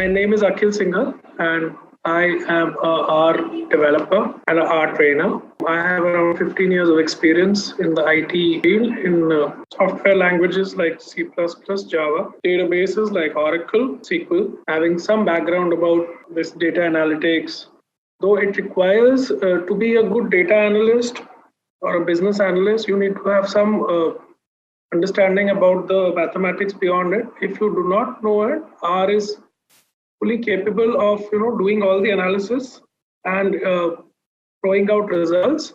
name is Akhil Singhal, and I am a R developer and an R trainer. I have around 15 years of experience in the IT field in software languages like C++, Java, databases like Oracle, SQL, having some background about this data analytics. Though it requires to be a good data analyst or a business analyst, you need to have some understanding about the mathematics beyond it. If you do not know it, R is fully capable of doing all the analysis and throwing out results.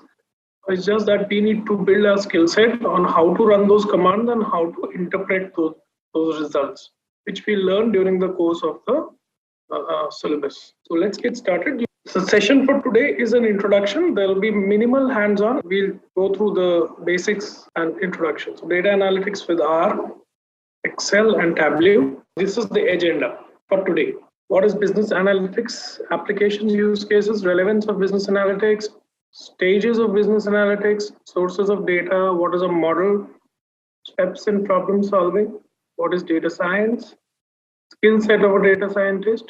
It's just that we need to build a skill set on how to run those commands and how to interpret those results, which we learn during the course of the syllabus. So let's get started. So session for today is an introduction. There will be minimal hands-on. We'll go through the basics and introduction. So data analytics with R, Excel and Tableau. This is the agenda for today. What is business analytics? Applications, use cases, relevance of business analytics, stages of business analytics, sources of data, what is a model, steps in problem solving, what is data science, skill set of a data scientist,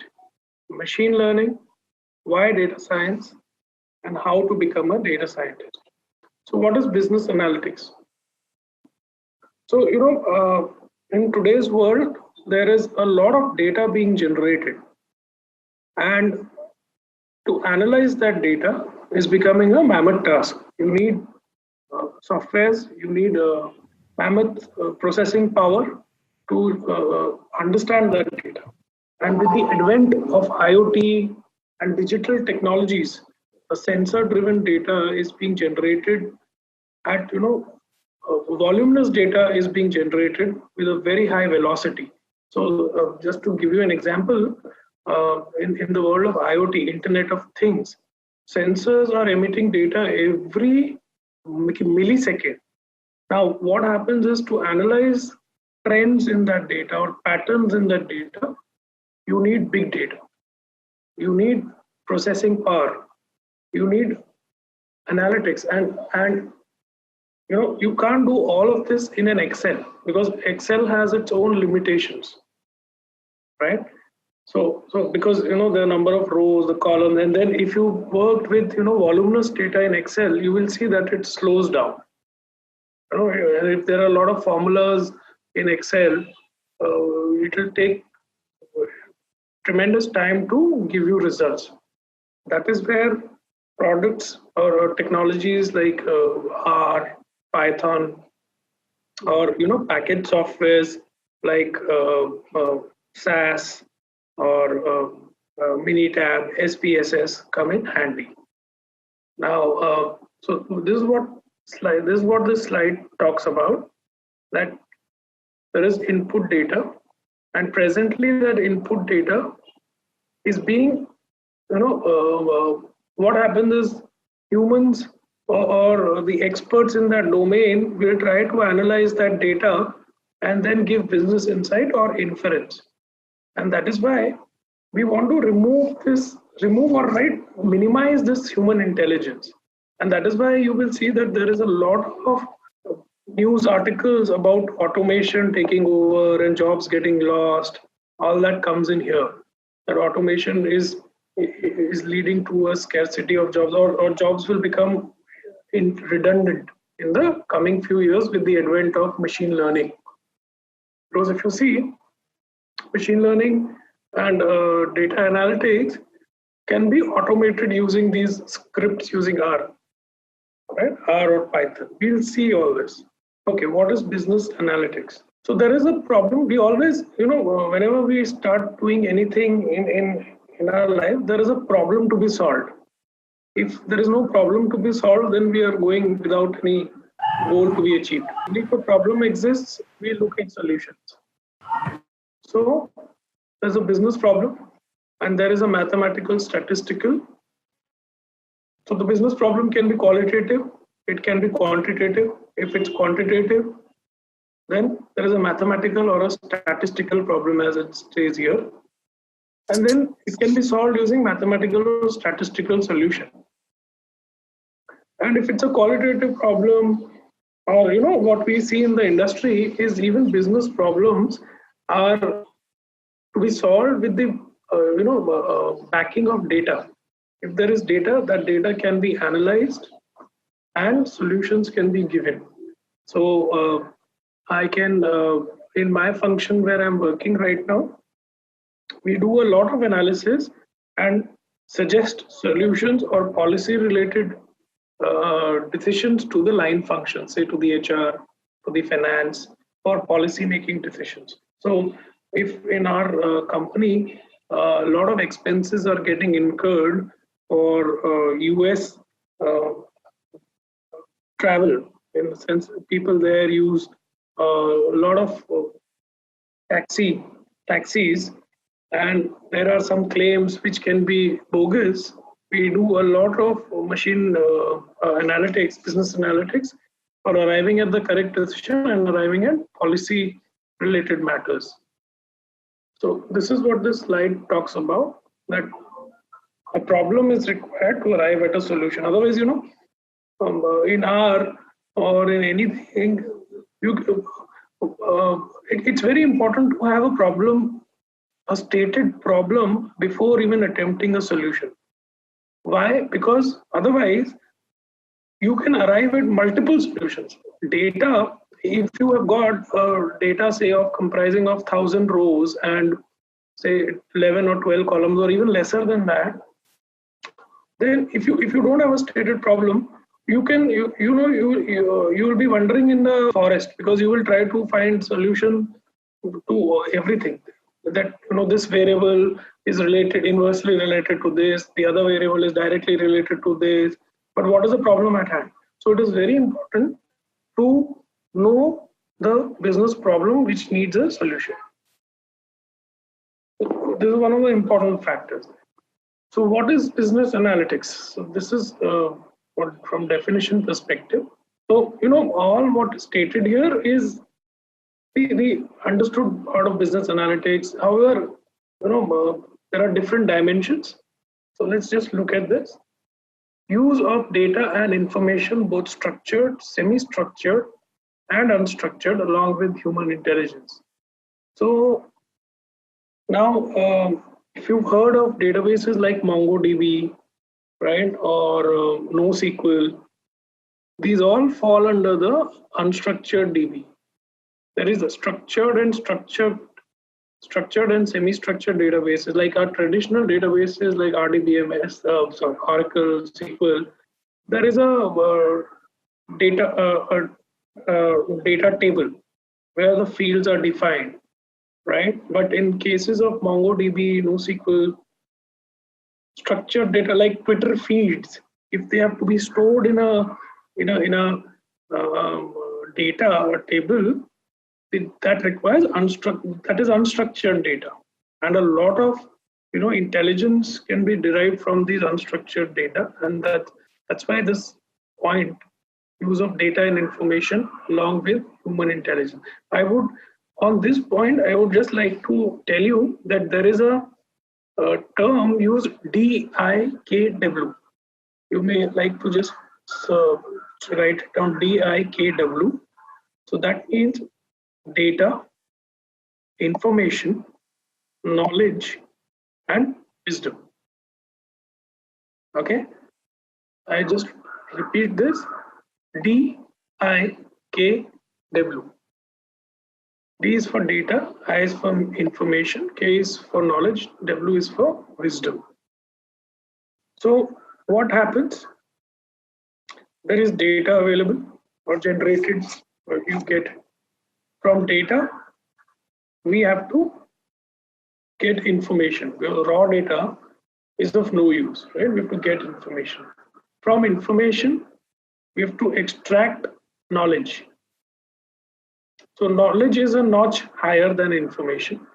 machine learning, why data science, and how to become a data scientist. So what is business analytics? So, in today's world, there is a lot of data being generated. And to analyze that data is becoming a mammoth task. You need softwares, you need mammoth processing power to understand that data. And with the advent of IoT and digital technologies, the sensor-driven data is being generated at, voluminous data is being generated with a very high velocity. So just to give you an example, in the world of IoT, Internet of Things, sensors are emitting data every millisecond. Now, what happens is to analyze trends in that data or patterns in that data, you need big data. You need processing power. You need analytics, and you can't do all of this in an Excel because Excel has its own limitations, right? So because the number of rows, the columns, and then if you worked with voluminous data in Excel, you will see that it slows down. If there are a lot of formulas in Excel, it will take tremendous time to give you results. That is where products or technologies like R, Python, or packaged softwares like SAS or Minitab, SPSS come in handy. Now, so this is what this slide talks about. That there is input data, and presently that input data is being, what happens is humans or the experts in that domain will try to analyze that data and then give business insight or inference. And that is why we want to minimize this human intelligence. And that is why you will see that there is a lot of news articles about automation taking over and jobs getting lost. All that comes in here. That automation is leading to a scarcity of jobs, or jobs will become redundant in the coming few years with the advent of machine learning. Because if you see, machine learning and data analytics can be automated using these scripts using R, right? R or Python. We'll see all this. Okay, what is business analytics? So there is a problem. We always, whenever we start doing anything in our life, there is a problem to be solved. If there is no problem to be solved, then we are going without any goal to be achieved. If a problem exists, we look at solutions. So there's a business problem and there is a mathematical statistical. So the business problem can be qualitative, it can be quantitative. If it's quantitative, then there is a mathematical or a statistical problem as it stays here. And then it can be solved using mathematical or statistical solution. And if it's a qualitative problem, or what we see in the industry is even business problems are to be solved with the backing of data. If there is data, that data can be analyzed and solutions can be given. So I can, in my function where I'm working right now, we do a lot of analysis and suggest solutions or policy related decisions to the line function, say to the HR, to the finance, or policy making decisions. So if in our company, a lot of expenses are getting incurred for US travel, in the sense people there use a lot of taxis, and there are some claims which can be bogus. We do a lot of machine analytics, business analytics, for arriving at the correct decision and arriving at policy related matters. So this is what this slide talks about, that a problem is required to arrive at a solution. Otherwise, in R or in anything, it's very important to have a problem, a stated problem, before even attempting a solution. Why? Because otherwise you can arrive at multiple solutions. Data, if you have got data, say, of comprising of 1,000 rows and say 11 or 12 columns, or even lesser than that, then if you don't have a stated problem, you will be wandering in the forest, because you will try to find solution to everything. That this variable is inversely related to this, the other variable is directly related to this, but what is the problem at hand? So it is very important to know the business problem which needs a solution. This is one of the important factors. So what is business analytics? So this is from definition perspective. So all what is stated here is the understood part of business analytics. However, there are different dimensions. So let's just look at this. Use of data and information, both structured, semi-structured, and unstructured, along with human intelligence. So now, if you've heard of databases like MongoDB, right, or NoSQL, these all fall under the unstructured DB. There is a structured and semi-structured databases, like our traditional databases like RDBMS, Oracle, SQL. There is a data table where the fields are defined, right? But in cases of MongoDB, NoSQL, structured data like Twitter feeds, if they have to be stored in a data table, that requires unstructured data, and a lot of intelligence can be derived from these unstructured data, and that's why this point, use of data and information along with human intelligence. On this point, I would just like to tell you that there is a term used, DIKW. You may like to just write it down, DIKW. So that means data, information, knowledge, and wisdom. Okay, I just repeat this, DIKW. D is for data, I is for information, K is for knowledge, W is for wisdom. So what happens? There is data available or generated, or you get from data. We have to get information, because raw data is of no use, right? We have to get information. From information, we have to extract knowledge. So knowledge is a notch higher than information,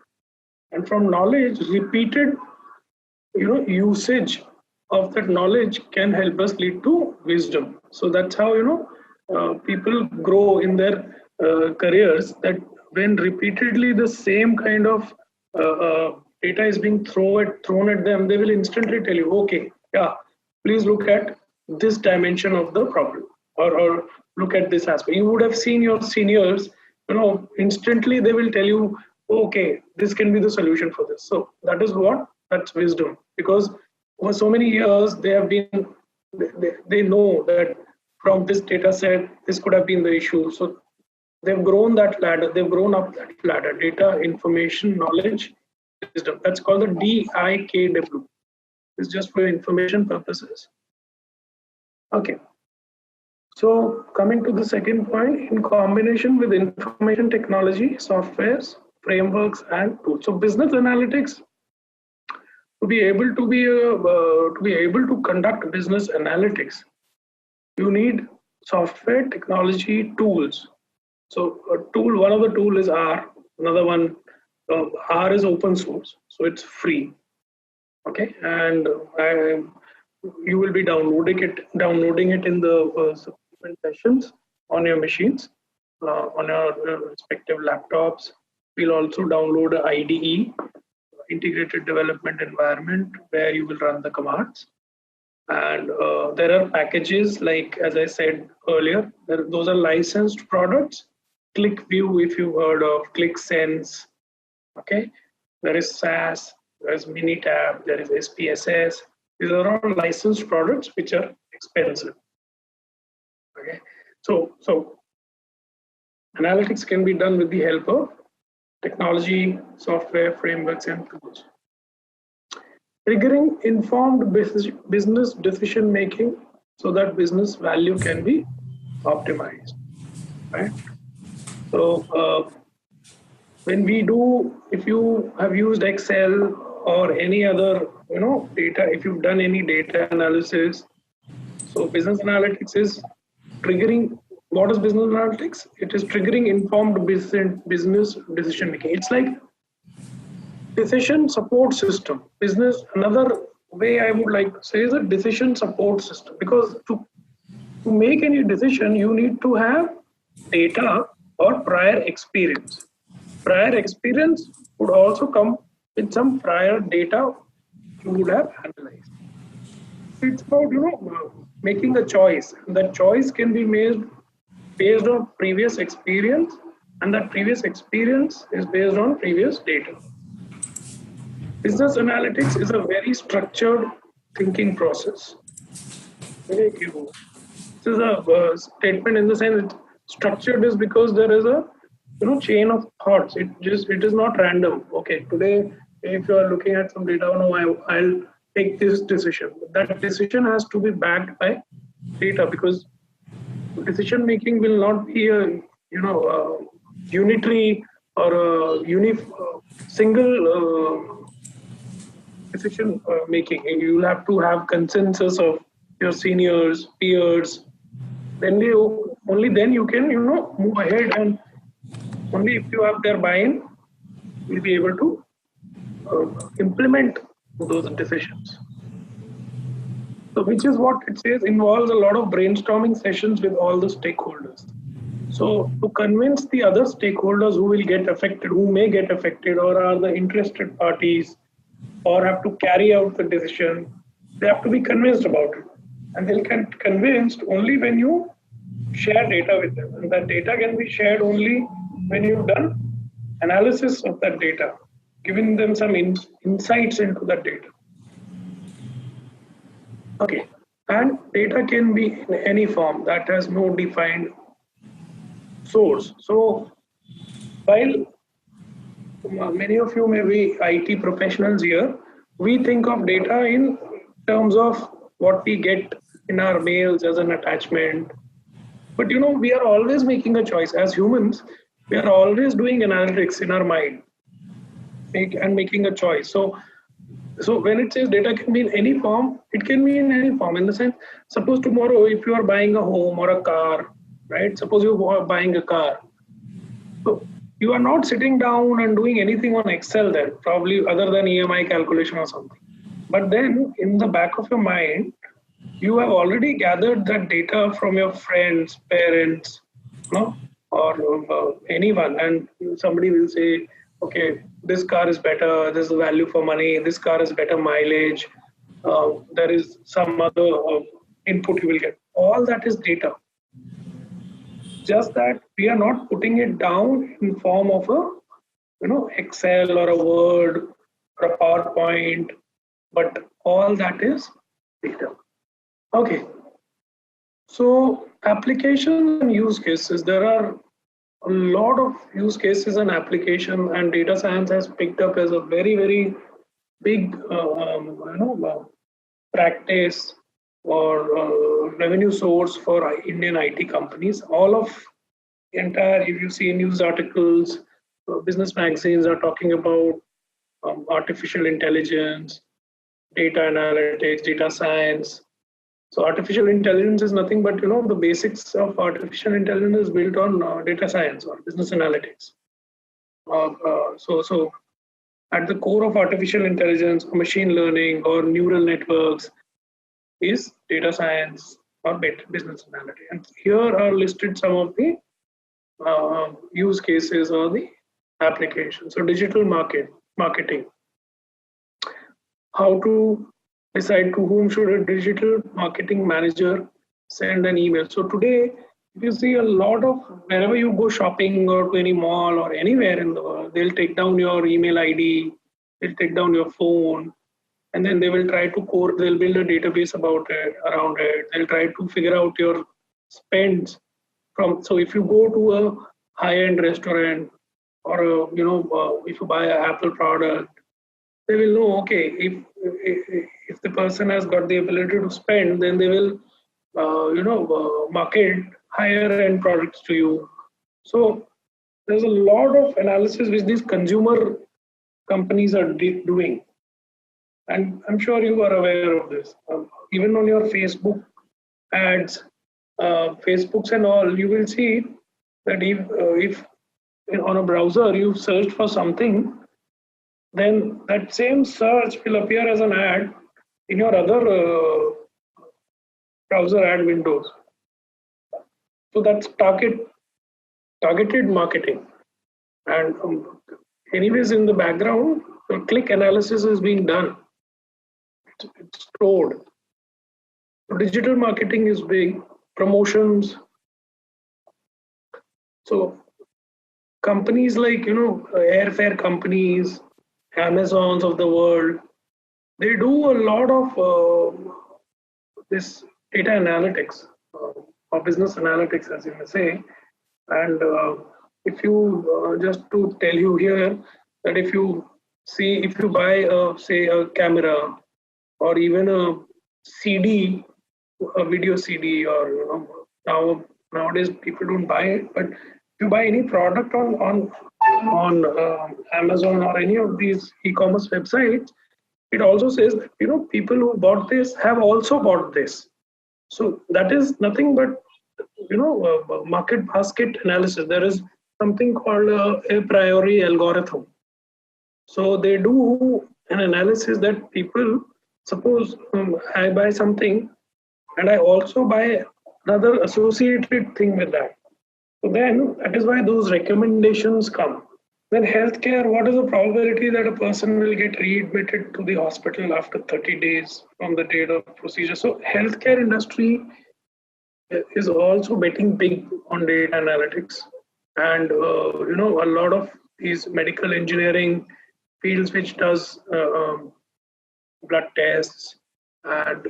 and from knowledge, repeated usage of that knowledge can help us lead to wisdom. So that's how people grow in their careers, that when repeatedly the same kind of data is being thrown at them, they will instantly tell you, okay, yeah, please look at this dimension of the problem, or look at this aspect. You would have seen your seniors, instantly they will tell you, okay, this can be the solution for this. So that is what That's wisdom, because over so many years they have been, they know that from this data set this could have been the issue. So they've grown that ladder, they've grown up that ladder: data, information, knowledge, wisdom. That's called the DIKW. It's just for information purposes. Okay. So coming to the second point, in combination with information technology, softwares, frameworks, and tools. So business analytics, to be able to conduct business analytics, you need software, technology, tools. So a tool, one of the tool is R. Another one, R is open source, so it's free. Okay, and you will be downloading it in the subsequent sessions on your machines, on your respective laptops. We'll also download an IDE, integrated development environment, where you will run the commands. And there are packages, like as I said earlier, those are licensed products. ClickView, if you've heard of, ClickSense. Okay, there is SAS, there is Minitab, there is SPSS. These are all licensed products which are expensive. Okay, so analytics can be done with the help of technology, software, frameworks, and tools. Triggering informed business decision making so that business value can be optimized. Right. So when we do, if you have used Excel or any other, data, if you've done any data analysis, so business analytics is triggering. What is business analytics? It is triggering informed business decision making. It's like decision support system. Business, another way I would like to say is a decision support system, because to make any decision, you need to have data or prior experience. Prior experience would also come with some prior data you would have analyzed. It's about, making a choice. That choice can be made based on previous experience, and that previous experience is based on previous data. Business analytics is a very structured thinking process. This is a statement in the sense structured is because there is a chain of thoughts. It is not random. Okay, today if you are looking at some data, I'll take this decision. That decision has to be backed by data, because decision making will not be a unitary or a single decision making. You'll have to have consensus of your seniors, peers. Only then you can move ahead, and only if you have their buy-in, you'll be able to implement those decisions. So, which is what it says, involves a lot of brainstorming sessions with all the stakeholders. So, to convince the other stakeholders who will get affected, who may get affected, or are the interested parties, or have to carry out the decision, they have to be convinced about it. And they'll get convinced only when you share data with them. And that data can be shared only when you've done analysis of that data, giving them some insights into that data. Okay, and data can be in any form that has no defined source. So while many of you may be IT professionals here, we think of data in terms of what we get in our mails as an attachment. But we are always making a choice. As humans, we are always doing analytics in our mind and making a choice. So when it says data can be in any form, it can be in any form. In the sense, suppose tomorrow if you are buying a home or a car, right? Suppose you are buying a car. So you are not sitting down and doing anything on Excel there, probably other than EMI calculation or something. But then in the back of your mind, you have already gathered that data from your friends, parents, or anyone, and somebody will say, okay, this car is better, this is value for money, this car is better mileage, there is some other input you will get. All that is data. Just that we are not putting it down in form of a Excel or a Word or a PowerPoint, but all that is data. Okay. So applications and use cases, there are a lot of use cases and application, and data science has picked up as a very, very big practice or revenue source for Indian IT companies. All of entire, if you see news articles, business magazines are talking about artificial intelligence, data analytics, data science. So artificial intelligence is nothing but the basics of artificial intelligence is built on data science or business analytics. So at the core of artificial intelligence, or machine learning, or neural networks is data science or business analytics. And here are listed some of the use cases or the applications. So digital marketing. How to decide to whom should a digital marketing manager send an email. So today, if you see a lot of, wherever you go shopping or to any mall or anywhere in the world, they'll take down your email ID, they'll take down your phone, and then they will try to they'll build a database around it. They'll try to figure out your spends so if you go to a high-end restaurant or if you buy an Apple product, they will know, okay, if the person has got the ability to spend, then they will market higher end products to you. So there's a lot of analysis which these consumer companies are doing, and I'm sure you are aware of this. Even on your Facebook ads, Facebooks and all, you will see that if on a browser you search for something, then that same search will appear as an ad in your other browser ad windows. So that's targeted marketing. And anyways, in the background, click analysis is being done. It's stored. So digital marketing is big. Promotions. So companies like airfare companies, Amazons of the world, they do a lot of this data analytics or business analytics, as you may say. And if you just to tell you here that if you buy say a camera or even a CD, a video CD, or nowadays people don't buy it, but if you buy any product on Amazon or any of these e-commerce websites, it also says that people who bought this have also bought this. So that is nothing but market basket analysis. There is something called a priori algorithm. So they do an analysis that people, suppose I buy something and I also buy another associated thing with that. So then that is why those recommendations come. Then healthcare, what is the probability that a person will get readmitted to the hospital after 30 days from the date of procedure? So healthcare industry is also betting big on data analytics. And a lot of these medical engineering fields which does blood tests, and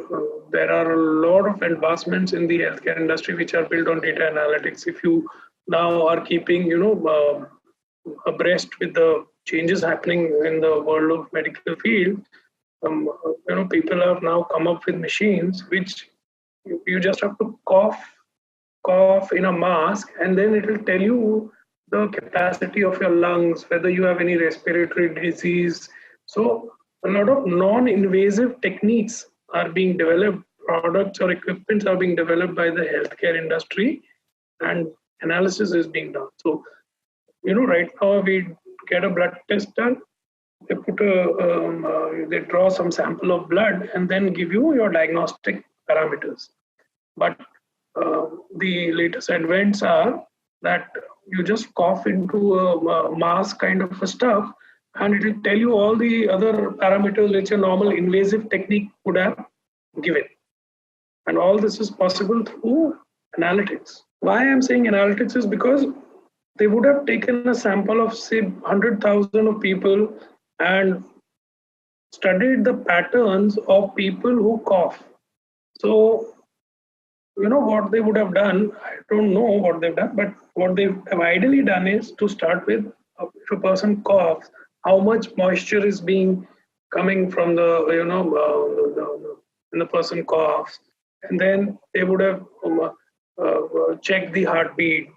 there are a lot of advancements in the healthcare industry which are built on data analytics. If you now are keeping abreast with the changes happening in the world of medical field, people have now come up with machines which you just have to cough in a mask, and then it will tell you the capacity of your lungs, whether you have any respiratory disease. So a lot of non-invasive techniques are being developed, products or equipments are being developed by the healthcare industry, and analysis is being done. So, right now we get a blood test done, they they draw some sample of blood and then give you your diagnostic parameters. But the latest advents are that you just cough into a mask kind of a stuff, and it will tell you all the other parameters which a normal invasive technique would have given. And all this is possible through analytics. Why I'm saying analytics is because they would have taken a sample of say 100,000 of people and studied the patterns of people who cough. So, what they would have done, I don't know what they've done, but what they have ideally done is to start with, if a person coughs, how much moisture is being coming from when the person coughs, and then they would have checked the heartbeat,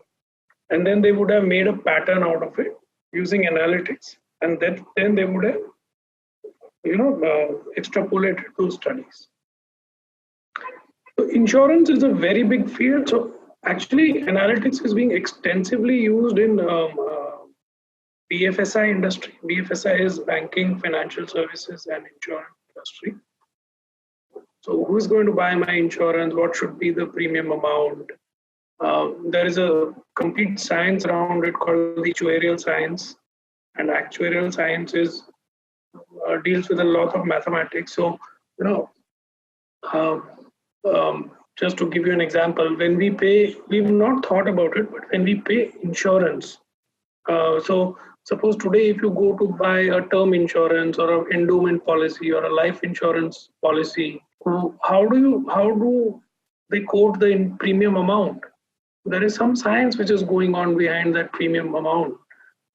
and then they would have made a pattern out of it using analytics, and then they would have extrapolated those studies. So insurance is a very big field. So actually, analytics is being extensively used in BFSI industry. BFSI is banking, financial services, and insurance industry. So who is going to buy my insurance? What should be the premium amount? There is a complete science around it called the actuarial science, and actuarial science is deals with a lot of mathematics. So just to give you an example, when we pay, we've not thought about it, but when we pay insurance, so suppose today if you go to buy a term insurance or an endowment policy or a life insurance policy, how do they quote the premium amount? There is some science which is going on behind that premium amount,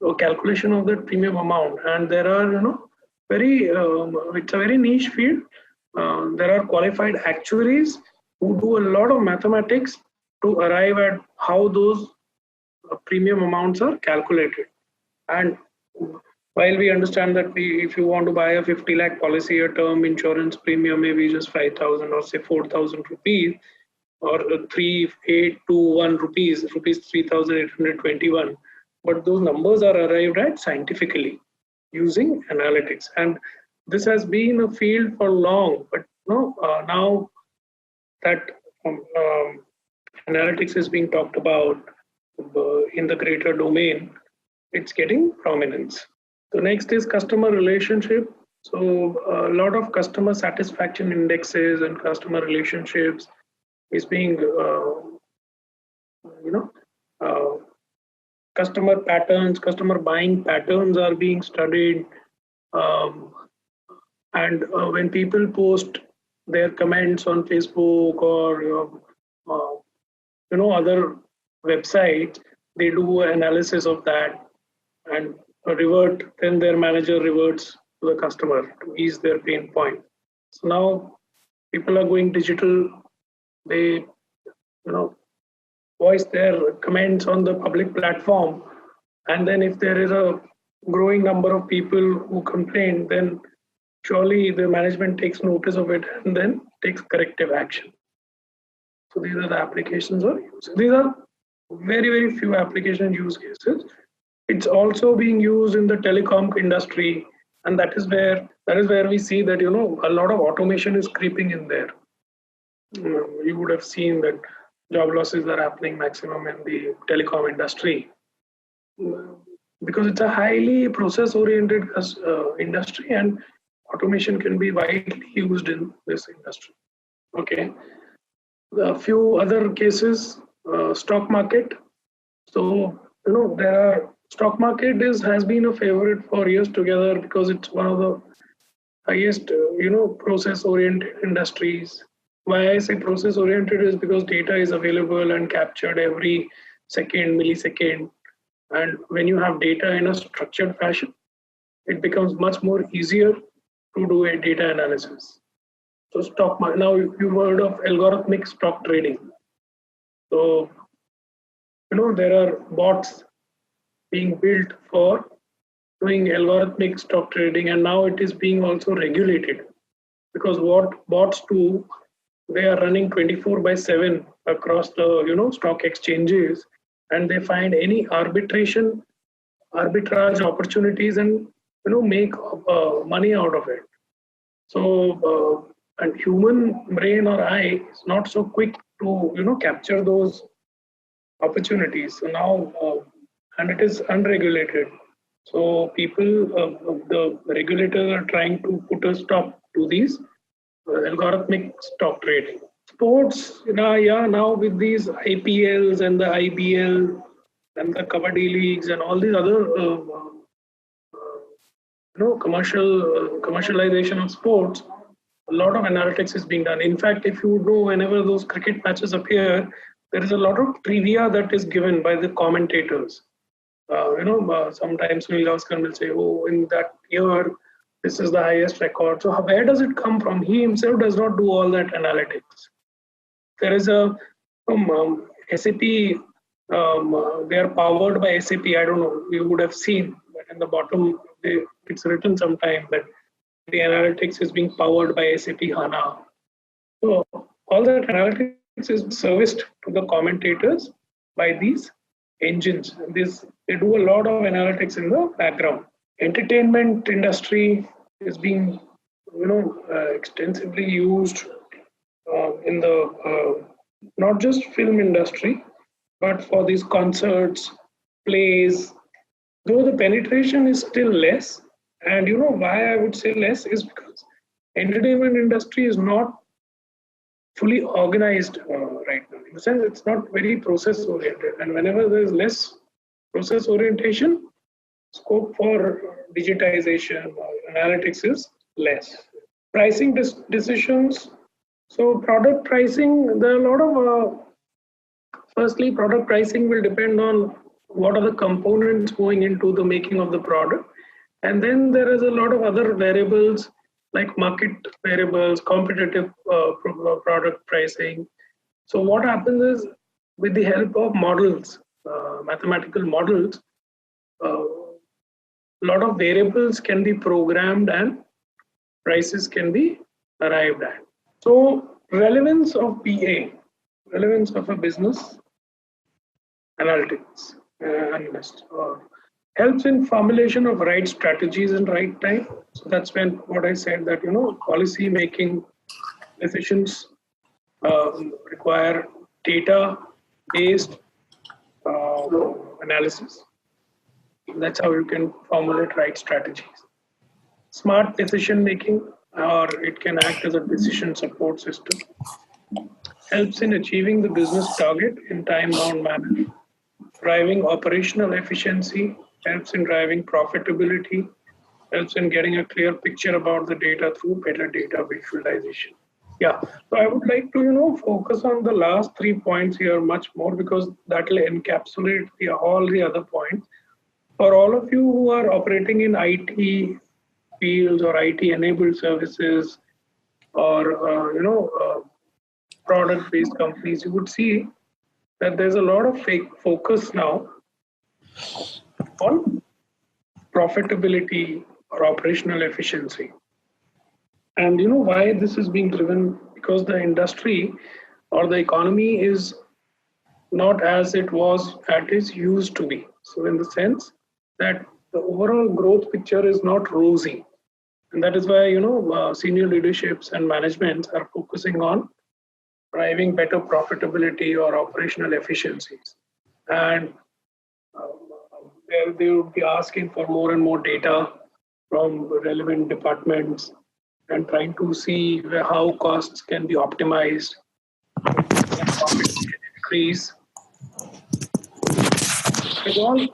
or calculation of that premium amount, and there are it's a very niche field. There are qualified actuaries who do a lot of mathematics to arrive at how those premium amounts are calculated. And while we understand that if you want to buy a 50 lakh policy, a term insurance premium may be just 5,000 or say 4,000 rupees, or 3,821 rupees 3,821. But those numbers are arrived at scientifically using analytics. And this has been a field for long, but now that analytics is being talked about in the greater domain, it's getting prominence. So next is customer relationship. So a lot of customer satisfaction indexes and customer relationships is being, customer patterns, customer buying patterns are being studied. And when people post their comments on Facebook or other websites, they do analysis of that and then their manager reverts to the customer to ease their pain point. So now people are going digital. They voice their comments on the public platform, and then if there is a growing number of people who complain, then surely the management takes notice of it and then takes corrective action. So these are the applications or use. These are very, very few application use cases. It's also being used in the telecom industry, and that is where we see that a lot of automation is creeping in there. You would have seen that job losses are happening maximum in the telecom industry because it's a highly process-oriented industry, and automation can be widely used in this industry. Okay, a few other cases, stock market. So there are stock market has been a favorite for years together because it's one of the highest process-oriented industries. Why I say process-oriented is because data is available and captured every second, millisecond. And when you have data in a structured fashion, it becomes much more easier to do a data analysis. So stock market, now you've heard of algorithmic stock trading. So, there are bots being built for doing algorithmic stock trading, and now it is being also regulated, because what bots do, they are running 24/7 across the stock exchanges, and they find any arbitrage opportunities and make money out of it. So and human brain or eye is not so quick to capture those opportunities. So now and it is unregulated. So people, the regulators are trying to put a stop to these algorithmic stock trading. Sports, now with these IPLs and the IBL and the Kabaddi leagues and all these other commercialization of sports, a lot of analytics is being done. In fact, if you know, whenever those cricket matches appear, there is a lot of trivia that is given by the commentators. Sometimes Sunil Gavaskar will say, "Oh, in that year, this is the highest record." So where does it come from? He himself does not do all that analytics. There is a SAP. They are powered by SAP. I don't know. You would have seen, but in the bottom, it's written sometime that the analytics is being powered by SAP HANA. So all that analytics is serviced to the commentators by these engines. They do a lot of analytics in the background. Entertainment industry is being, extensively used in the not just film industry, but for these concerts, plays. Though the penetration is still less, and why I would say less is because entertainment industry is not fully organized right now. In the sense, it's not very process oriented, and whenever there is less process orientation, scope for digitization or analytics is less. Pricing decisions. So product pricing, there are a lot of. Firstly, product pricing will depend on what are the components going into the making of the product, and then there is a lot of other variables like market variables, competitive product pricing. So what happens is, with the help of models, mathematical models, a lot of variables can be programmed and prices can be arrived at. So relevance of BA, relevance of a business analytics analyst, helps in formulation of right strategies in right time. So that's when what I said that policy making decisions require data based analysis. That's how you can formulate right strategies. Smart decision making, or it can act as a decision support system. Helps in achieving the business target in time-bound manner. Driving operational efficiency, helps in driving profitability, helps in getting a clear picture about the data through better data visualization. Yeah, so I would like to focus on the last 3 points here much more, because that will encapsulate all the other points. For all of you who are operating in IT fields or IT enabled services or product-based companies, you would see that there's a lot of focus now on profitability or operational efficiency. And why this is being driven? Because the industry or the economy is not as it used to be. So in the sense that the overall growth picture is not rosy. And that is why, senior leaderships and managements are focusing on driving better profitability or operational efficiencies. And they would be asking for more and more data from relevant departments and trying to see how costs can be optimized, profit can increase. With all,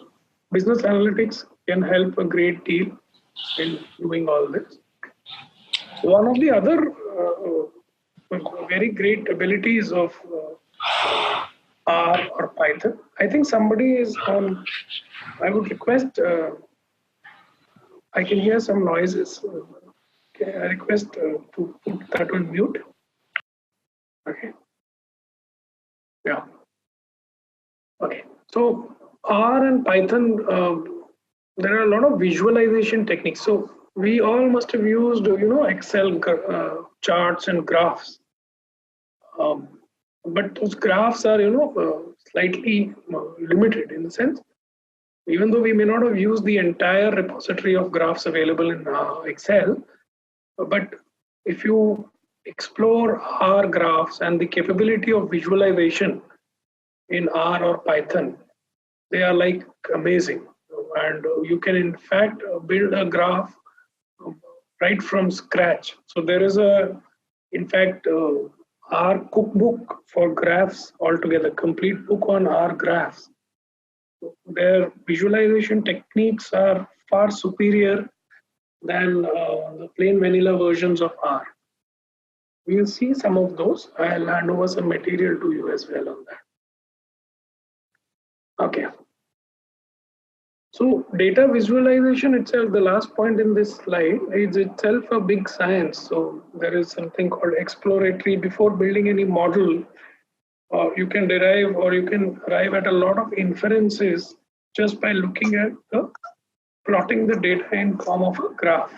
business analytics can help a great deal in doing all this. One of the other very great abilities of R or Python. I think somebody is on. I would request. I can hear some noises. I request to put that on mute. Okay. Yeah. Okay. So R and Python, there are a lot of visualization techniques. So we all must have used, Excel charts and graphs. But those graphs are, slightly limited in the sense, even though we may not have used the entire repository of graphs available in Excel, but if you explore R graphs and the capability of visualization in R or Python, they are like amazing. And you can in fact build a graph right from scratch. So there is in fact, R cookbook for graphs altogether, complete book on R graphs. Their visualization techniques are far superior than the plain vanilla versions of R. We'll see some of those. I'll hand over some material to you as well on that. Okay. So data visualization itself, the last point in this slide, is itself a big science. So there is something called exploratory. Before building any model, you can derive or you can arrive at a lot of inferences just by looking at the plotting the data in form of a graph.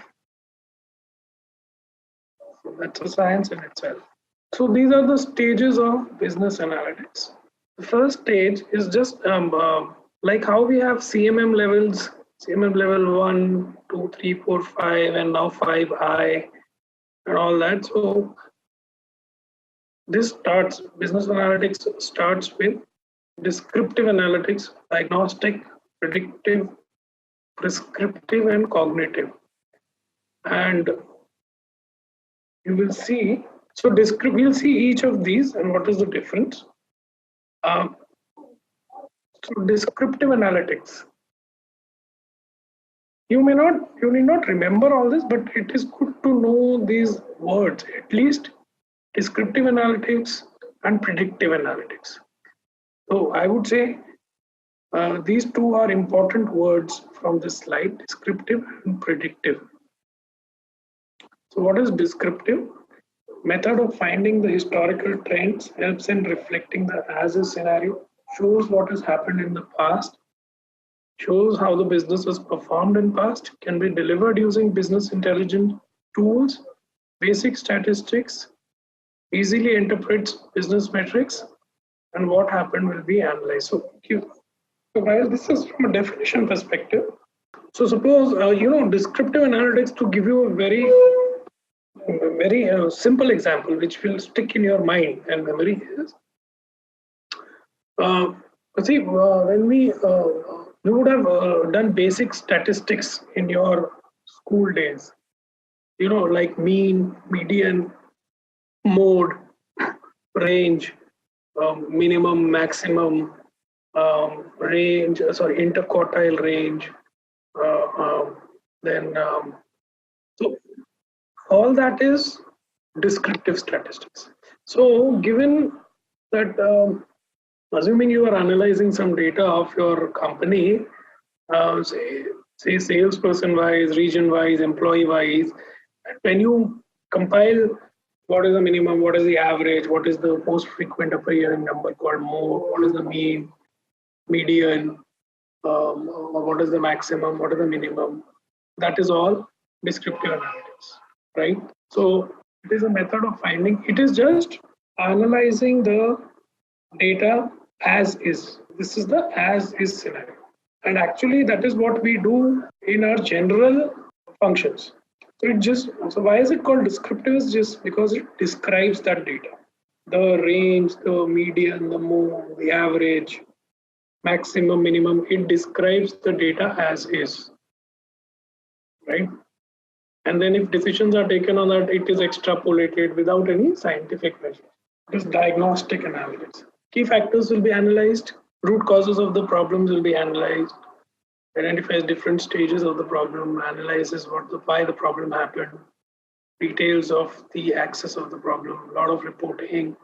So that's a science in itself. So these are the stages of business analytics. The first stage is just like how we have CMM levels, CMM level 1, 2, 3, 4, 5, and now 5I and all that. So this starts, business analytics starts with descriptive analytics, diagnostic, predictive, prescriptive, and cognitive. And you will see, so we'll see each of these and what is the difference. So descriptive analytics. You need not remember all this, but it is good to know these words, at least descriptive analytics and predictive analytics. So I would say these two are important words from this slide, descriptive and predictive. So what is descriptive? Method of finding the historical trends, helps in reflecting the as-is scenario, shows what has happened in the past, shows how the business has performed in past, can be delivered using business intelligence tools, basic statistics, easily interprets business metrics, and what happened will be analyzed. So while this is from a definition perspective, so suppose, descriptive analytics, to give you a very simple example, which will stick in your mind and memory is, when we would have done basic statistics in your school days, like mean, median, mode, range, minimum, maximum, range, interquartile range, so all that is descriptive statistics. So given that, assuming you are analyzing some data of your company, say salesperson wise, region wise, employee wise, when you compile what is the minimum, what is the average, what is the most frequent appearing number called mode, what is the mean, median, what is the maximum, what is the minimum, that is all descriptive analytics, right? So it is a method of finding, it is just analyzing the data as is. This is the as is scenario. And actually that is what we do in our general functions. So why is it called descriptive? Is just because it describes that data. The range, the median, the mode, the average, maximum, minimum, it describes the data as is, right? And then if decisions are taken on that, it is extrapolated without any scientific measure. It is diagnostic analytics. Key factors will be analyzed, root causes of the problems will be analyzed, identifies different stages of the problem, analyzes why the problem happened, details of the axis of the problem, a lot of reporting,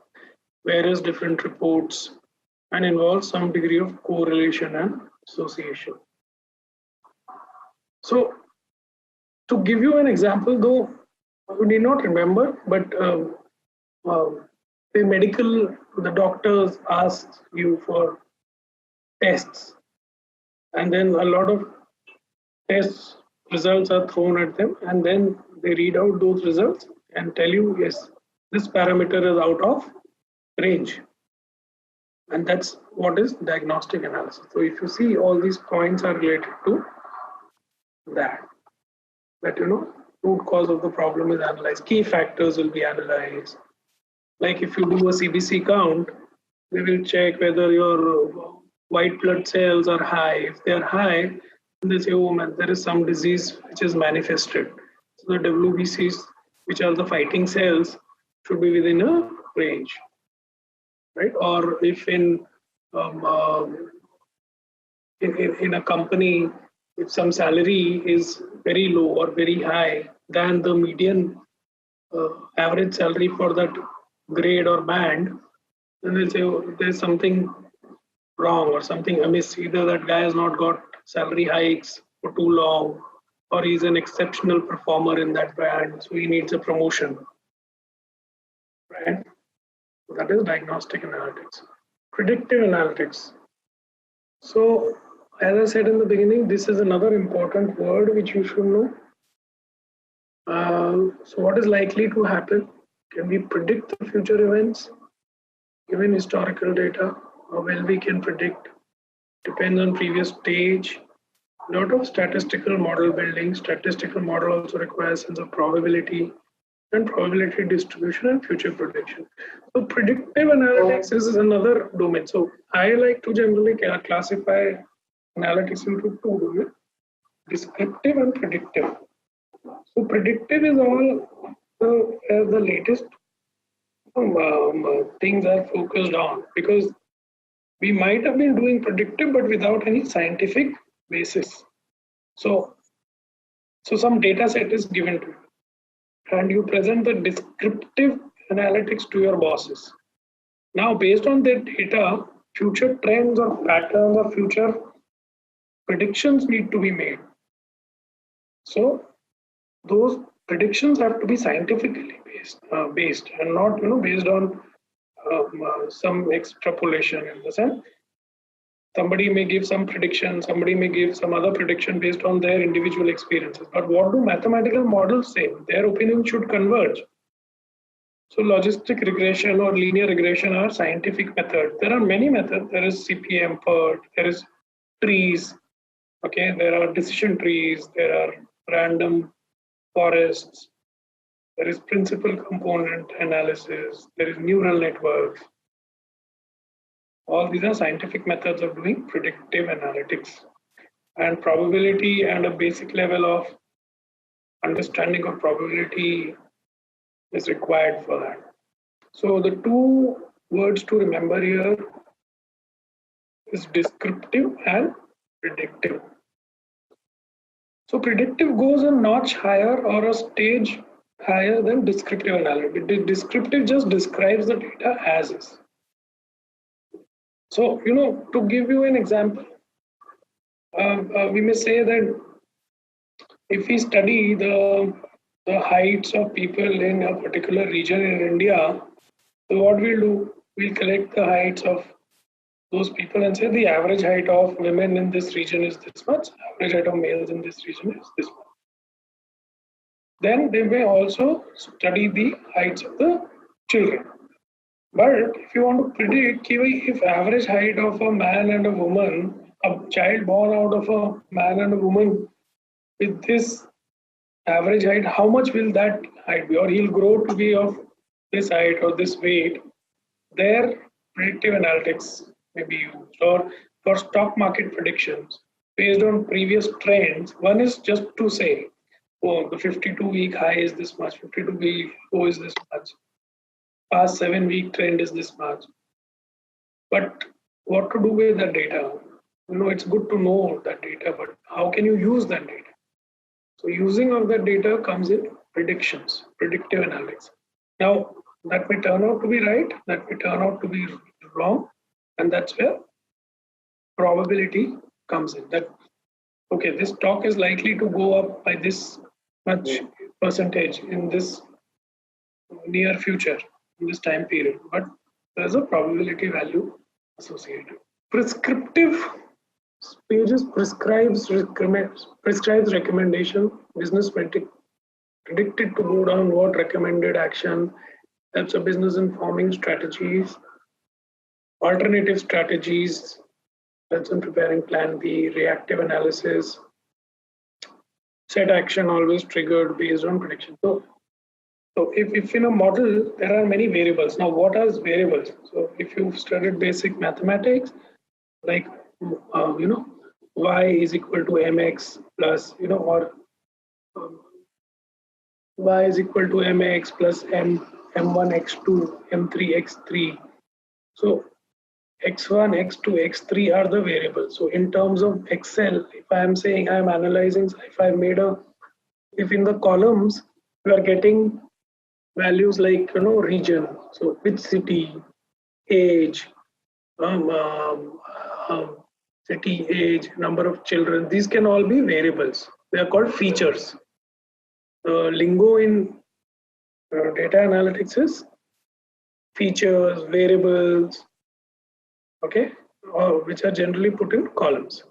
various different reports, and involves some degree of correlation and association. So to give you an example, though you need not remember, but the doctors ask you for tests, and then a lot of test results are thrown at them, and then they read out those results and tell you, yes, this parameter is out of range. And that's what is diagnostic analysis. So if you see, all these points are related to that root cause of the problem is analyzed, key factors will be analyzed. Like if you do a CBC count, they will check whether your white blood cells are high. If they are high, they say, oh man, there is some disease which is manifested. So the WBCs, which are the fighting cells, should be within a range, right? Or if in a company, if some salary is very low or very high than the median average salary for that grade or band, then they'll say, oh, there's something wrong or something amiss. Either that guy has not got salary hikes for too long, or he's an exceptional performer in that band, so he needs a promotion. Right? That is diagnostic analytics. Predictive analytics. So, as I said in the beginning, this is another important word which you should know. So, what is likely to happen? Can we predict the future events given historical data? How well we can predict depends on previous stage. A lot of statistical model building. Statistical model also requires sense of probability and probability distribution and future prediction. So predictive analytics is another domain. So I like to generally classify analytics into two domains: descriptive and predictive. So predictive is all the latest things are focused on, because we might have been doing predictive but without any scientific basis. So some data set is given to you, and you present the descriptive analytics to your bosses. Now, based on that data, future trends or patterns or future predictions need to be made. So those predictions have to be scientifically based and not based on some extrapolation. In the sense, somebody may give some prediction, somebody may give some other prediction based on their individual experiences. But what do mathematical models say? Their opinion should converge. So logistic regression or linear regression are scientific methods. There are many methods. There is CPM, PERT, there is trees. Okay, there are decision trees, there are random forests, there is principal component analysis, there is neural networks. All these are scientific methods of doing predictive analytics. And probability and a basic level of understanding of probability is required for that. So the two words to remember here is descriptive and predictive. So predictive goes a notch higher or a stage higher than descriptive analytics. Descriptive just describes the data as is. So, to give you an example, we may say that if we study the heights of people in a particular region in India, so what we'll do, we'll collect the heights of those people and say the average height of women in this region is this much, average height of males in this region is this much. Then they may also study the heights of the children. But if you want to predict if average height of a man and a woman, a child born out of a man and a woman with this average height, how much will that height be? Or he'll grow to be of this height or this weight. There, predictive analytics may be used. Or for stock market predictions, based on previous trends, one is just to say, oh, the 52-week high is this much, 52-week low is this much, past 7-week trend is this much. But what to do with that data? It's good to know that data, but how can you use that data? So using of that data comes in predictions, predictive analytics. Now, that may turn out to be right, that may turn out to be wrong, and that's where probability comes in. That, okay, this stock is likely to go up by this much percentage in this near future, in this time period, but there's a probability value associated. Prescriptive pages prescribes recommendation. Business predicted to go down what recommended action, helps a business in forming strategies, alternative strategies, helps in preparing plan B, reactive analysis, set action always triggered based on prediction. So if in a model, there are many variables. Now, what are variables? So if you've studied basic mathematics, like, y is equal to mx plus, or y is equal to mx plus m1x2, m3x3. So x1, x2, x3 are the variables. So in terms of Excel, if I am saying I am analyzing, if in the columns we are getting values like region, so which city, age, um, um, city, age, number of children, these can all be variables. They are called features. The lingo in data analytics is features, variables, okay, which are generally put in columns.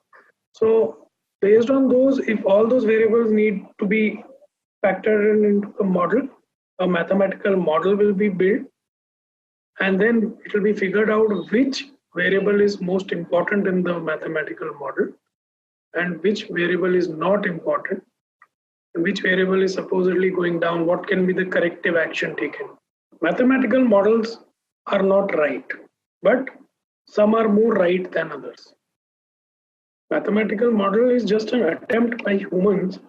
So based on those, if all those variables need to be factored into a model, a mathematical model will be built, and then it will be figured out which variable is most important in the mathematical model and which variable is not important, and which variable is supposedly going down, what can be the corrective action taken. Mathematical models are not right, but some are more right than others. Mathematical model is just an attempt by humans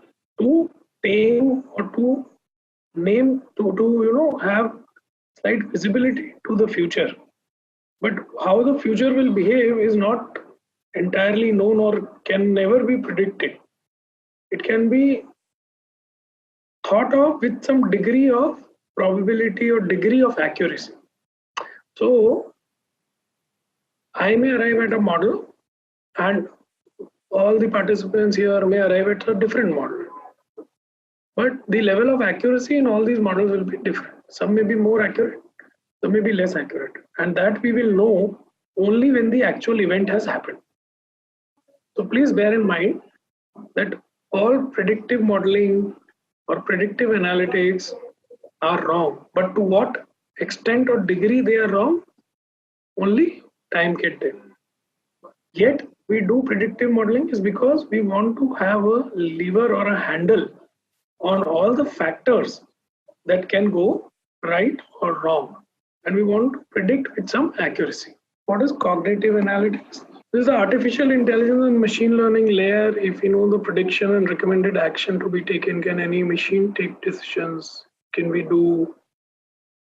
to tame or to name, to have slight visibility to the future. But how the future will behave is not entirely known or can never be predicted. It can be thought of with some degree of probability or degree of accuracy. So I may arrive at a model and all the participants here may arrive at a different model. But the level of accuracy in all these models will be different. Some may be more accurate, some may be less accurate. And that we will know only when the actual event has happened. So please bear in mind that all predictive modeling or predictive analytics are wrong. But to what extent or degree they are wrong, only time can tell. Yet we do predictive modeling is because we want to have a lever or a handle on all the factors that can go right or wrong. And we want to predict with some accuracy. What is cognitive analytics? This is the artificial intelligence and machine learning layer. If you know the prediction and recommended action to be taken, can any machine take decisions? Can we do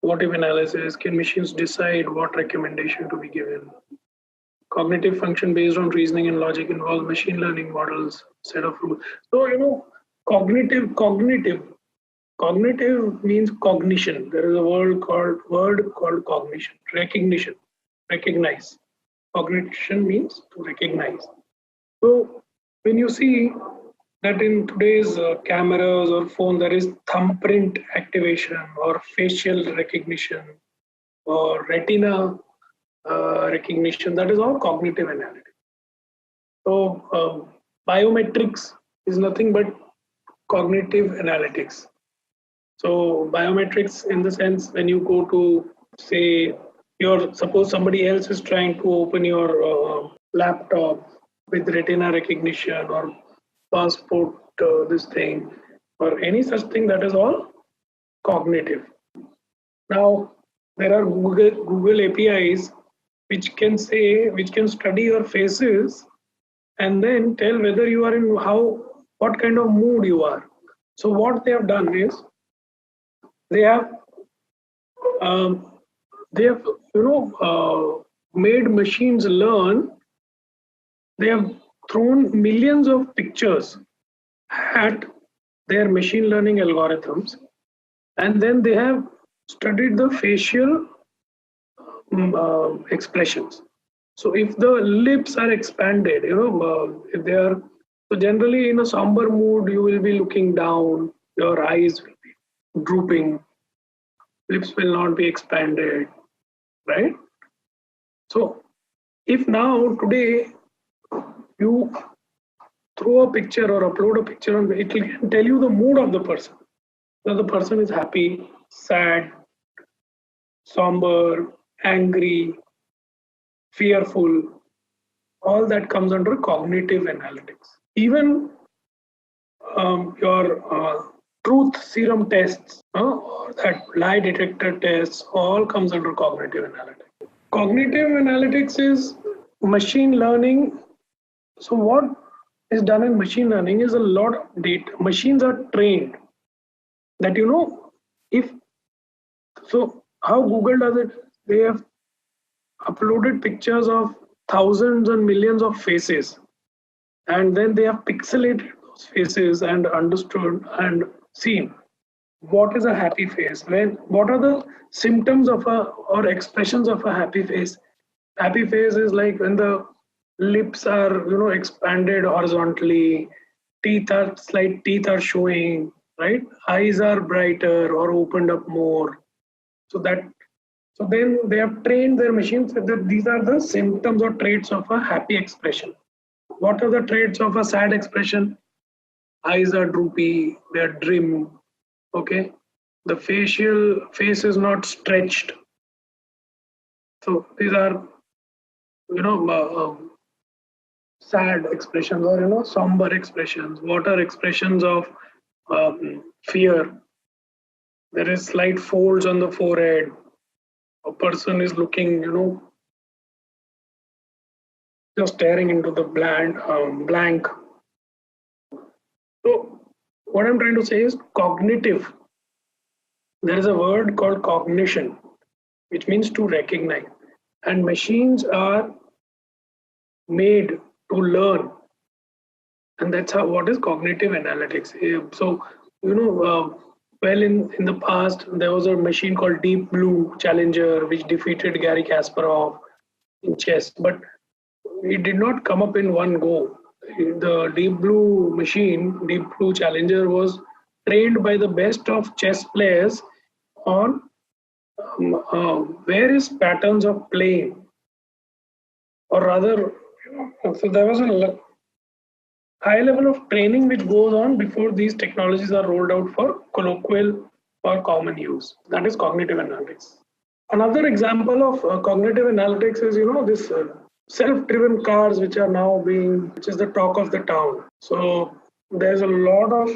what if analysis? Can machines decide what recommendation to be given? Cognitive function based on reasoning and logic involves machine learning models, set of rules. So, cognitive means cognition. There is a word called cognition, recognition, recognize. Cognition means to recognize. So when you see that in today's cameras or phone, there is thumbprint activation or facial recognition or retina recognition, that is all cognitive analytics. So biometrics is nothing but cognitive analytics. So biometrics in the sense when you go to say suppose somebody else is trying to open your laptop with retina recognition or passport this thing or any such thing, that is all cognitive. Now there are Google APIs which can study your faces and then tell whether you are in what kind of mood you are. So what they have done is they have made machines learn. They have thrown millions of pictures at their machine learning algorithms, and then they have studied the facial expressions. So if the lips are expanded, if they are, so generally in a somber mood, you will be looking down, your eyes will be drooping, lips will not be expanded, right? So if now today you throw a picture or upload a picture, it will tell you the mood of the person. Whether the person is happy, sad, somber, angry, fearful, all that comes under cognitive analytics. Even your truth serum tests or that lie detector tests all comes under cognitive analytics. Cognitive analytics is machine learning. So what is done in machine learning is a lot of data. Machines are trained that how Google does it, they have uploaded pictures of thousands and millions of faces, and then they have pixelated those faces and understood and seen what is a happy face, when what are the symptoms of a or expressions of a happy face. Happy face is like when the lips are expanded horizontally, teeth are showing, right? Eyes are brighter or opened up more. So then they have trained their machines that these are the symptoms or traits of a happy expression. What are the traits of a sad expression? Eyes are droopy, they're dim. Okay, the face is not stretched. So these are sad expressions, or somber expressions. What are expressions of fear? There is slight folds on the forehead. A person is looking, just staring into the blank. So what I'm trying to say is cognitive. There is a word called cognition, which means to recognize, and machines are made to learn, and that's how what is cognitive analytics. So well, in the past there was a machine called Deep Blue Challenger which defeated Gary Kasparov in chess, but it did not come up in one go. The Deep Blue machine, Deep Blue Challenger, was trained by the best of chess players on various patterns of playing, or rather, so there was a high level of training which goes on before these technologies are rolled out for colloquial or common use. That is cognitive analytics. Another example of cognitive analytics is this self-driven cars which are now which is the talk of the town. So there's a lot of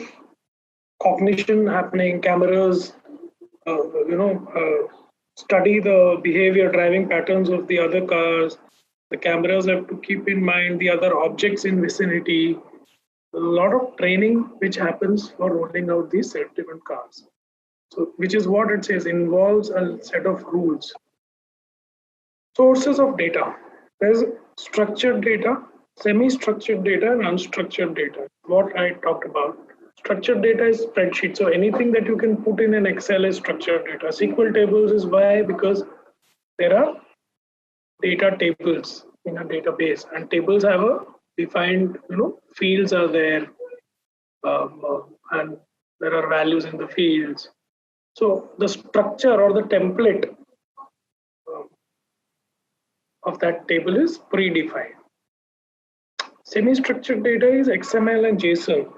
cognition happening. Cameras, study the behavior, driving patterns of the other cars. The cameras have to keep in mind the other objects in vicinity. A lot of training which happens for rolling out these self-driven cars. So, which is what it says, involves a set of rules. Sources of data. There's structured data, semi-structured data, and unstructured data. What I talked about. Structured data is spreadsheet. So anything that you can put in an Excel is structured data. SQL tables is why? Because there are data tables in a database, and tables have a defined, fields are there, and there are values in the fields. So the structure or the template of that table is predefined. Semi-structured data is XML and JSON.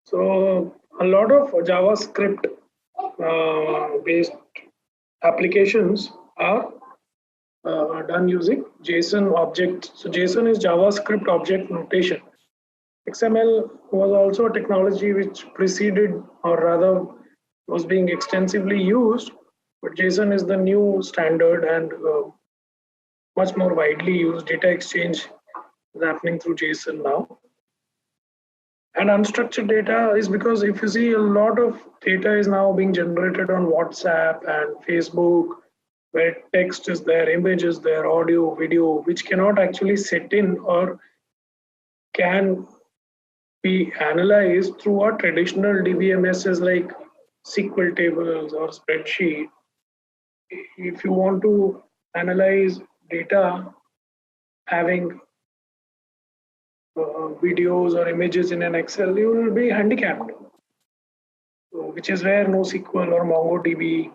So a lot of JavaScript based applications are done using JSON object. So JSON is JavaScript object notation. XML was also a technology which preceded, or rather was being extensively used, but JSON is the new standard and much more widely used. Data exchange is happening through JSON now. And unstructured data is because if you see, a lot of data is now being generated on WhatsApp and Facebook, where text is there, image is there, audio, video, which cannot actually sit in or can be analyzed through our traditional DBMSs like SQL tables or spreadsheet. If you want to analyze data having videos or images in an Excel, you will be handicapped, which is where NoSQL or MongoDB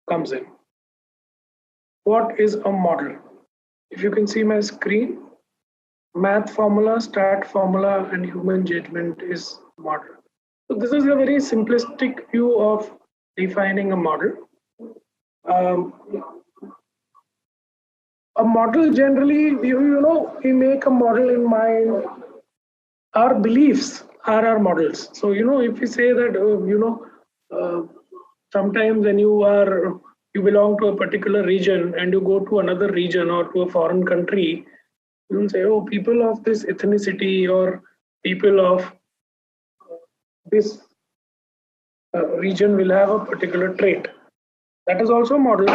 comes in. What is a model? If you can see my screen, math formula, stat formula, and human judgment is model. So this is a very simplistic view of defining a model. A model generally, we make a model in mind. Our beliefs are our models. So if we say that sometimes when you belong to a particular region and you go to another region or to a foreign country, you will say, oh, people of this ethnicity or people of this region will have a particular trait. That is also a model.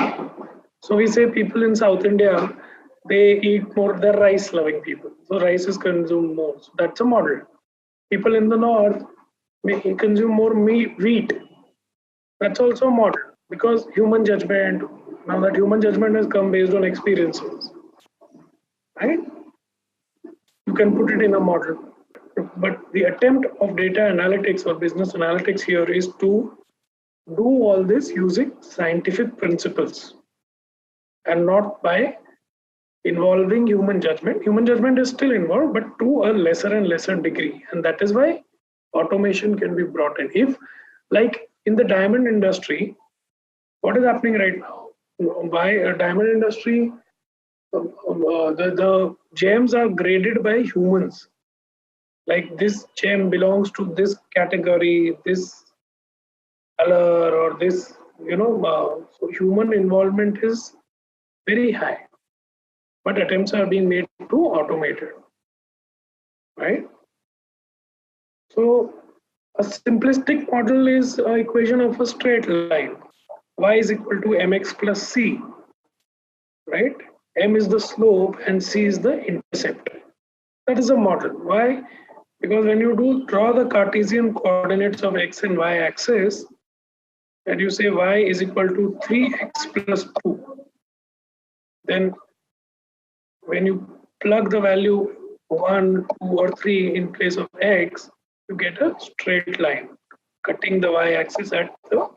So we say people in South India, they eat more, they're rice loving people. So rice is consumed more. So that's a model. People in the north may consume more wheat. That's also a model because human judgment, now that human judgment has come based on experiences, right? You can put it in a model. But the attempt of data analytics or business analytics here is to do all this using scientific principles and not by involving human judgment. Human judgment is still involved, but to a lesser and lesser degree. And that is why automation can be brought in. If, like in the diamond industry, what is happening right now? By a diamond industry, the gems are graded by humans. Like this gem belongs to this category, this color, or this, so human involvement is very high. But attempts are being made to automate it, right? So a simplistic model is an equation of a straight line. Y is equal to mx plus c, right? M is the slope and c is the intercept. That is a model. Why? Because when you do draw the Cartesian coordinates of x and y axis, and you say y is equal to 3x plus 2, then when you plug the value 1, 2, or 3 in place of x, you get a straight line, cutting the y-axis at the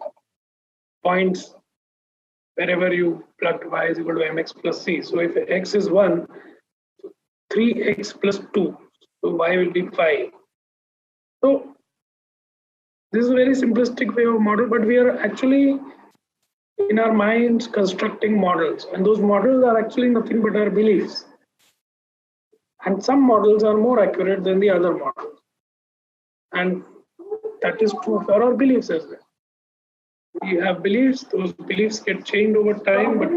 points wherever you plugged y is equal to mx plus c. So if x is 1, 3x plus 2, so y will be 5. So this is a very simplistic way of model, but we are actually in our minds constructing models, and those models are actually nothing but our beliefs. And some models are more accurate than the other models. And that is true for our beliefs as well. We have beliefs, those beliefs get changed over time, but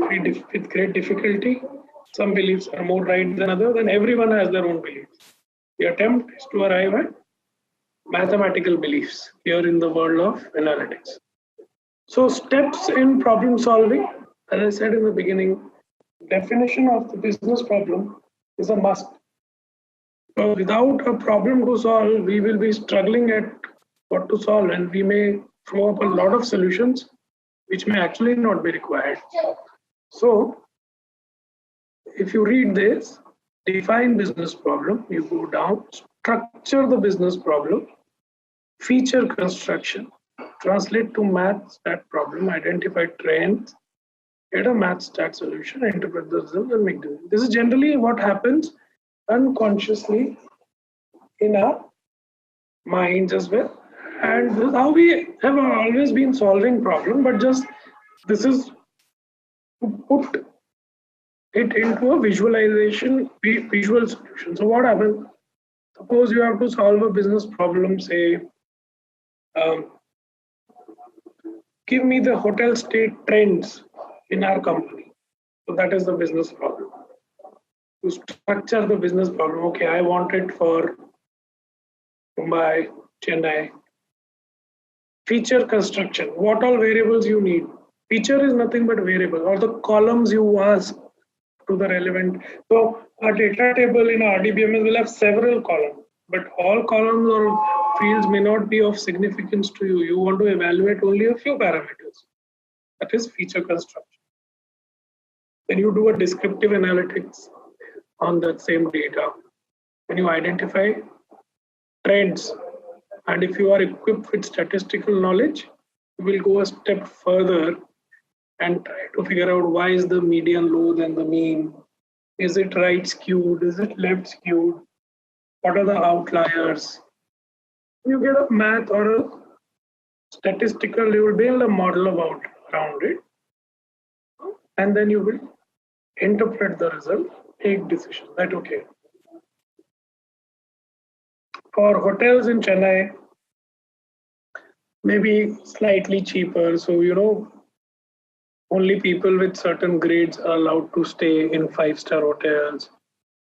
with great difficulty. Some beliefs are more right than others, and everyone has their own beliefs. The attempt is to arrive at mathematical beliefs here in the world of analytics. So steps in problem solving, as I said in the beginning, definition of the business problem is a must. So without a problem to solve, we will be struggling at what to solve, and we may throw up a lot of solutions which may actually not be required. So if you read this, define business problem, you go down, structure the business problem, feature construction, translate to math stat problem, identify trends, get a math stat solution, interpret the results, and make decisions. This is generally what happens unconsciously in our minds as well. And this is how we have always been solving problem, but just this is to put it into a visualization, visual solution. So what happens? Suppose you have to solve a business problem, say, give me the hotel stay trends in our company. So that is the business problem. To structure the business problem, okay, I want it for Mumbai, Chennai. Feature construction, what all variables you need. Feature is nothing but variable, or the columns you ask to the relevant. So a data table in RDBMS will have several columns, but all columns or fields may not be of significance to you. You want to evaluate only a few parameters. That is feature construction. Then you do a descriptive analytics on that same data. When you identify trends, and if you are equipped with statistical knowledge, you will go a step further and try to figure out why is the median lower than the mean? Is it right skewed? Is it left skewed? What are the outliers? You get a math or a statistical, you will build a model around it, and then you will interpret the result, take decisions. That okay. For hotels in Chennai, maybe slightly cheaper. So, only people with certain grades are allowed to stay in 5-star hotels,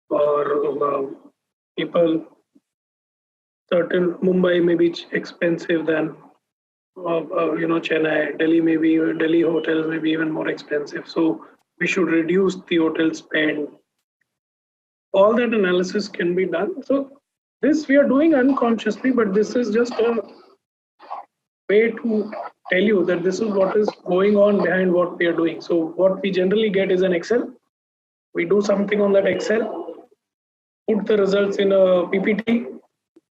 or people, certain Mumbai may be expensive than, Chennai, Delhi hotels may be even more expensive. So we should reduce the hotel spend. All that analysis can be done. So this we are doing unconsciously, but this is just a way to tell you that this is what is going on behind what we are doing. So what we generally get is an Excel. We do something on that Excel, put the results in a PPT,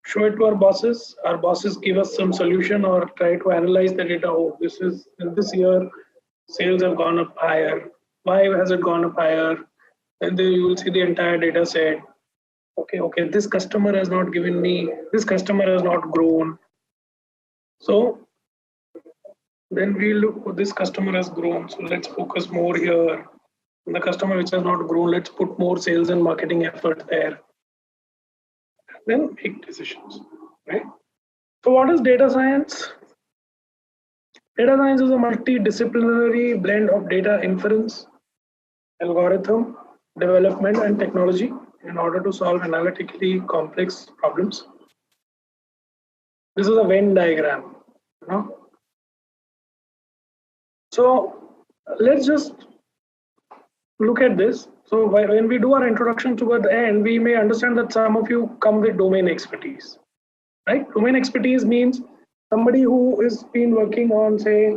show it to our bosses. Our bosses give us some solution or try to analyze the data. Oh, this is in this year, sales have gone up higher. Why has it gone up higher? And then you will see the entire data set. Okay, this customer has not given me, this customer has not grown. So then we look, this customer has grown. So let's focus more here. The customer which has not grown, let's put more sales and marketing effort there. Then make decisions, right? So what is data science? Data science is a multidisciplinary blend of data inference, algorithm development, and technology in order to solve analytically complex problems. This is a Venn diagram, you know. So let's just look at this. So when we do our introduction toward the end, we may understand that some of you come with domain expertise, right? Domain expertise means somebody who has been working on, say,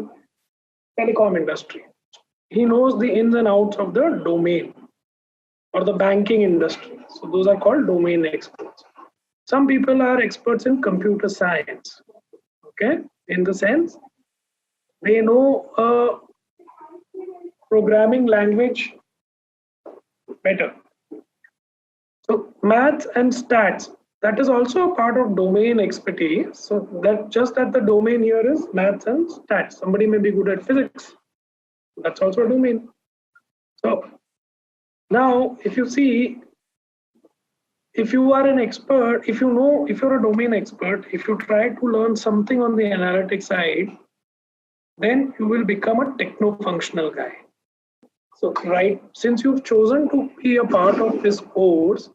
telecom industry. He knows the ins and outs of the domain, or the banking industry. So those are called domain experts. Some people are experts in computer science, okay? In the sense, they know a programming language better. So maths and stats, that is also a part of domain expertise. So that just that the domain here is maths and stats. Somebody may be good at physics. That's also a domain. So now if you see, if you are an expert, if you know, if you're a domain expert, if you try to learn something on the analytics side, then you will become a techno-functional guy. So right, since you've chosen to be a part of this course,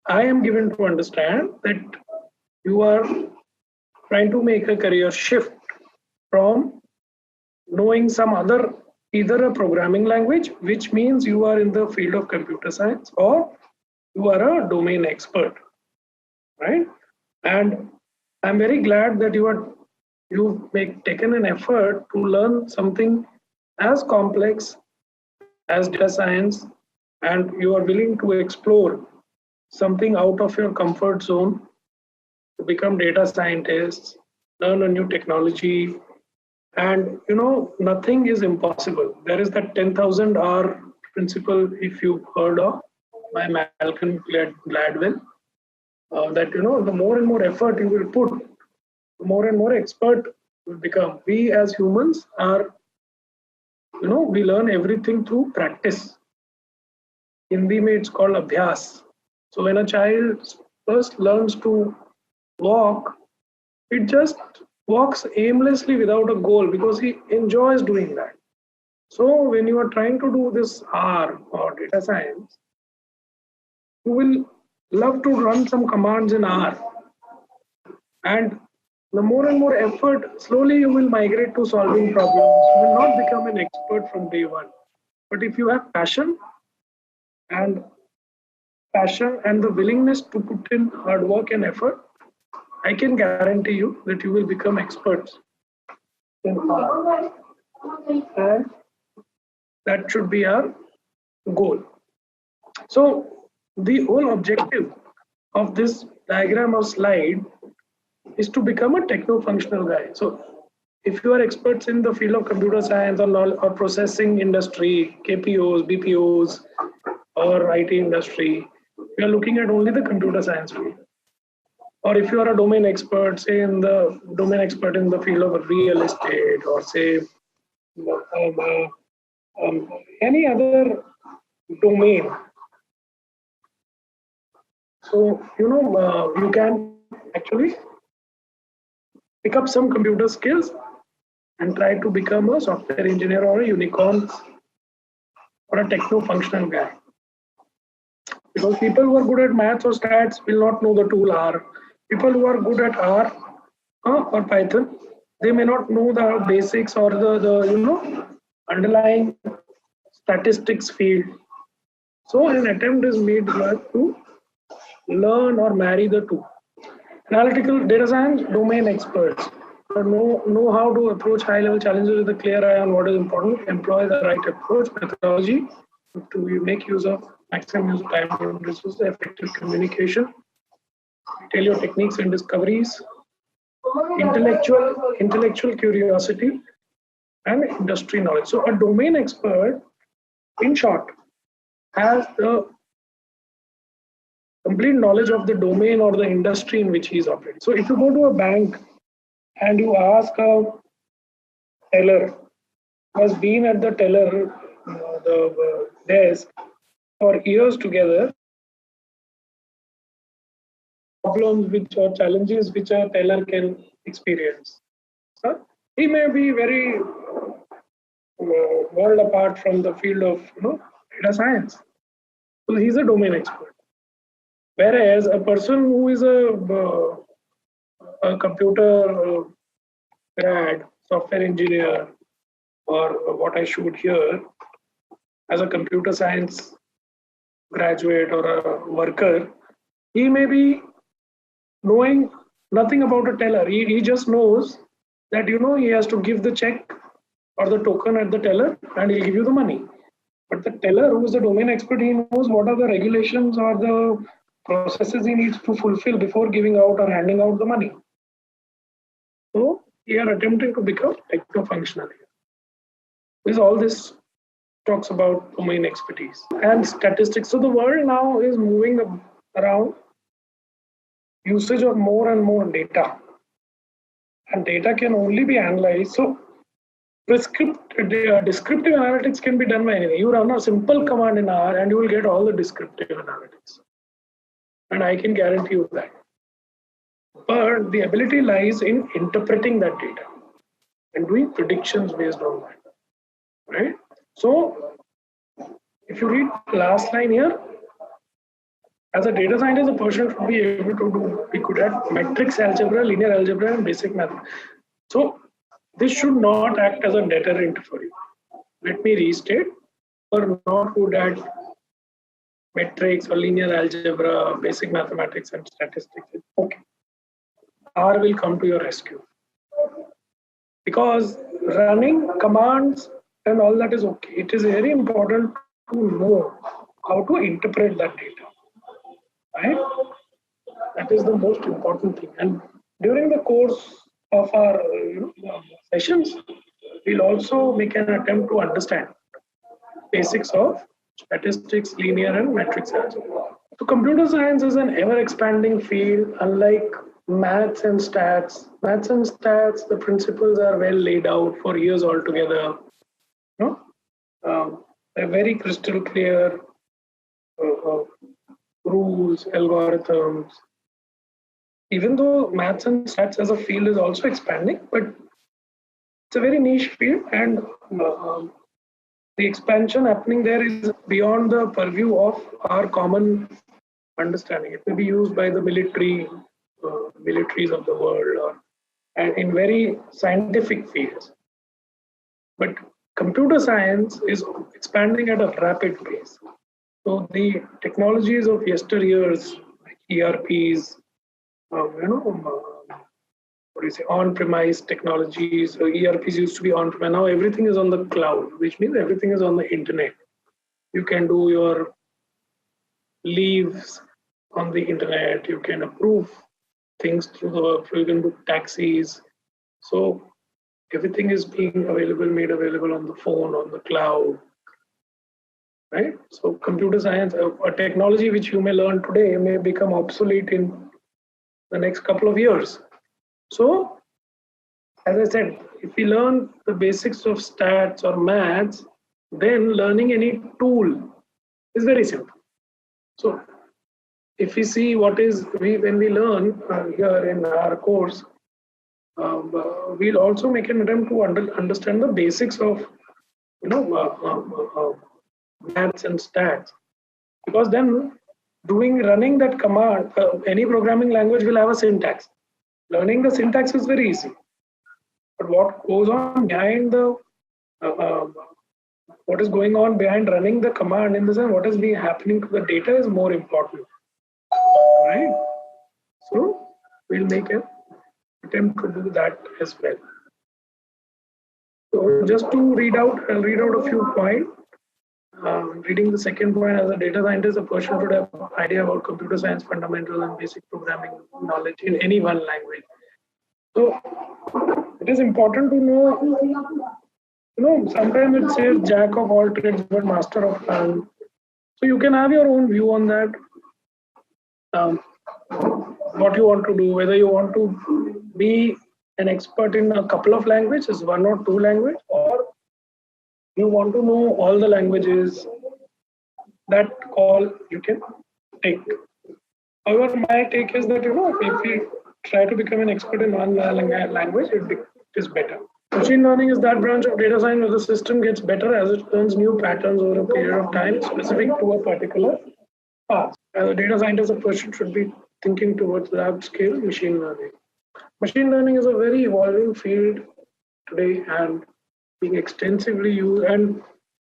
I am given to understand that you are trying to make a career shift from knowing some other, either a programming language, which means you are in the field of computer science, or you are a domain expert, right? And I'm very glad that you've taken an effort to learn something as complex as data science, and you are willing to explore something out of your comfort zone to become data scientists, learn a new technology. And you know, nothing is impossible. There is that 10,000 hour principle, if you've heard of, by Malcolm Gladwell, that you know, the more and more effort you will put, the more and more expert you will become. We as humans are, you know, we learn everything through practice. Hindi mein it's called abhyas. So when a child first learns to walk, it just walks aimlessly without a goal because he enjoys doing that. So when you are trying to do this R or data science, you will love to run some commands in R. And the more and more effort, slowly you will migrate to solving problems. You will not become an expert from day one. But if you have passion and the willingness to put in hard work and effort, I can guarantee you that you will become experts in R. And that should be our goal. So the whole objective of this diagram or slide is to become a techno-functional guy. So if you are experts in the field of computer science or processing industry, KPOs, BPOs, or IT industry, you are looking at only the computer science field. Or if you are a domain expert, say in the field of real estate, or say any other domain. So you know, you can actually pick up some computer skills and try to become a software engineer or a unicorn or a techno-functional guy. Because people who are good at maths or stats will not know the tool R. People who are good at R or Python, they may not know the basics or the you know, underlying statistics field. So an attempt is made to learn or marry the two. Analytical data science domain experts know how to approach high-level challenges with a clear eye on what is important, employ the right approach, methodology to make use of maximum use of time and resources, effective communication, tell your techniques and discoveries, intellectual curiosity, and industry knowledge. So a domain expert, in short, has the complete knowledge of the domain or the industry in which he is operating. So if you go to a bank and you ask a teller who has been at the teller desk for years together, problems which or challenges which a teller can experience. So he may be very world apart from the field of data science. So he's a domain expert. Whereas a person who is a computer grad, software engineer, or what I showed here, as a computer science graduate or a worker, he may be knowing nothing about a teller. He just knows that he has to give the check or the token at the teller and he'll give you the money. But the teller, who is the domain expert, he knows what are the regulations or the processes he needs to fulfill before giving out or handing out the money. So we are attempting to become techno-functional here. Because all this talks about domain expertise and statistics. So the world now is moving around usage of more and more data. And data can only be analyzed. So descriptive analytics can be done by anything. You run a simple command in R and you will get all the descriptive analytics. And I can guarantee you that. But the ability lies in interpreting that data and doing predictions based on that. Right? So if you read the last line here, as a data scientist, a person should be able to be good at matrix algebra, linear algebra, and basic math. So this should not act as a deterrent for you. Let me restate. You are not good at matrix or linear algebra, basic mathematics, and statistics. Okay. R will come to your rescue. Because running commands and all that is okay. It is very important to know how to interpret that data. Right? That is the most important thing. And during the course of our sessions, we'll also make an attempt to understand basics of statistics, linear and matrix algebra. So computer science is an ever-expanding field, unlike maths and stats. Maths and stats, the principles are well laid out for years altogether. They're very crystal clear rules, algorithms. Even though maths and stats as a field is also expanding, but it's a very niche field, and the expansion happening there is beyond the purview of our common understanding. It may be used by the militaries of the world, and in very scientific fields. But computer science is expanding at a rapid pace. So the technologies of yesteryears, like ERPs, on-premise technologies. ERPs used to be on-premise. Now everything is on the cloud, which means everything is on the internet. You can do your leaves on the internet. You can approve things through the workflow. You can book taxis. So everything is being made available on the phone, on the cloud. Right? So computer science, a technology which you may learn today may become obsolete in the next couple of years. So, as I said, if we learn the basics of stats or maths, then learning any tool is very simple. So, if we see when we learn here in our course, we'll also make an attempt to understand the basics of maths and stats, because then running that command, any programming language will have a syntax. Learning the syntax is very easy, but what goes on behind the what is going on behind running the command, in the sense what is being happening to the data is more important, right? So we'll make an attempt to do that as well. So just to read out, I'll read out a few points. Reading the second point, as a data scientist, a person should have an idea about computer science fundamentals and basic programming knowledge in any one language. So it is important to know, sometimes it says jack of all trades but master of none. So you can have your own view on that. What you want to do, whether you want to be an expert in a couple of languages, one or two languages, or you want to know all the languages, that call you can take. However, my take is that, if we try to become an expert in one language, it is better. Machine learning is that branch of data science where the system gets better as it learns new patterns over a period of time specific to a particular task. As a data scientist, a person should be thinking towards large scale machine learning. Machine learning is a very evolving field today and being extensively used, and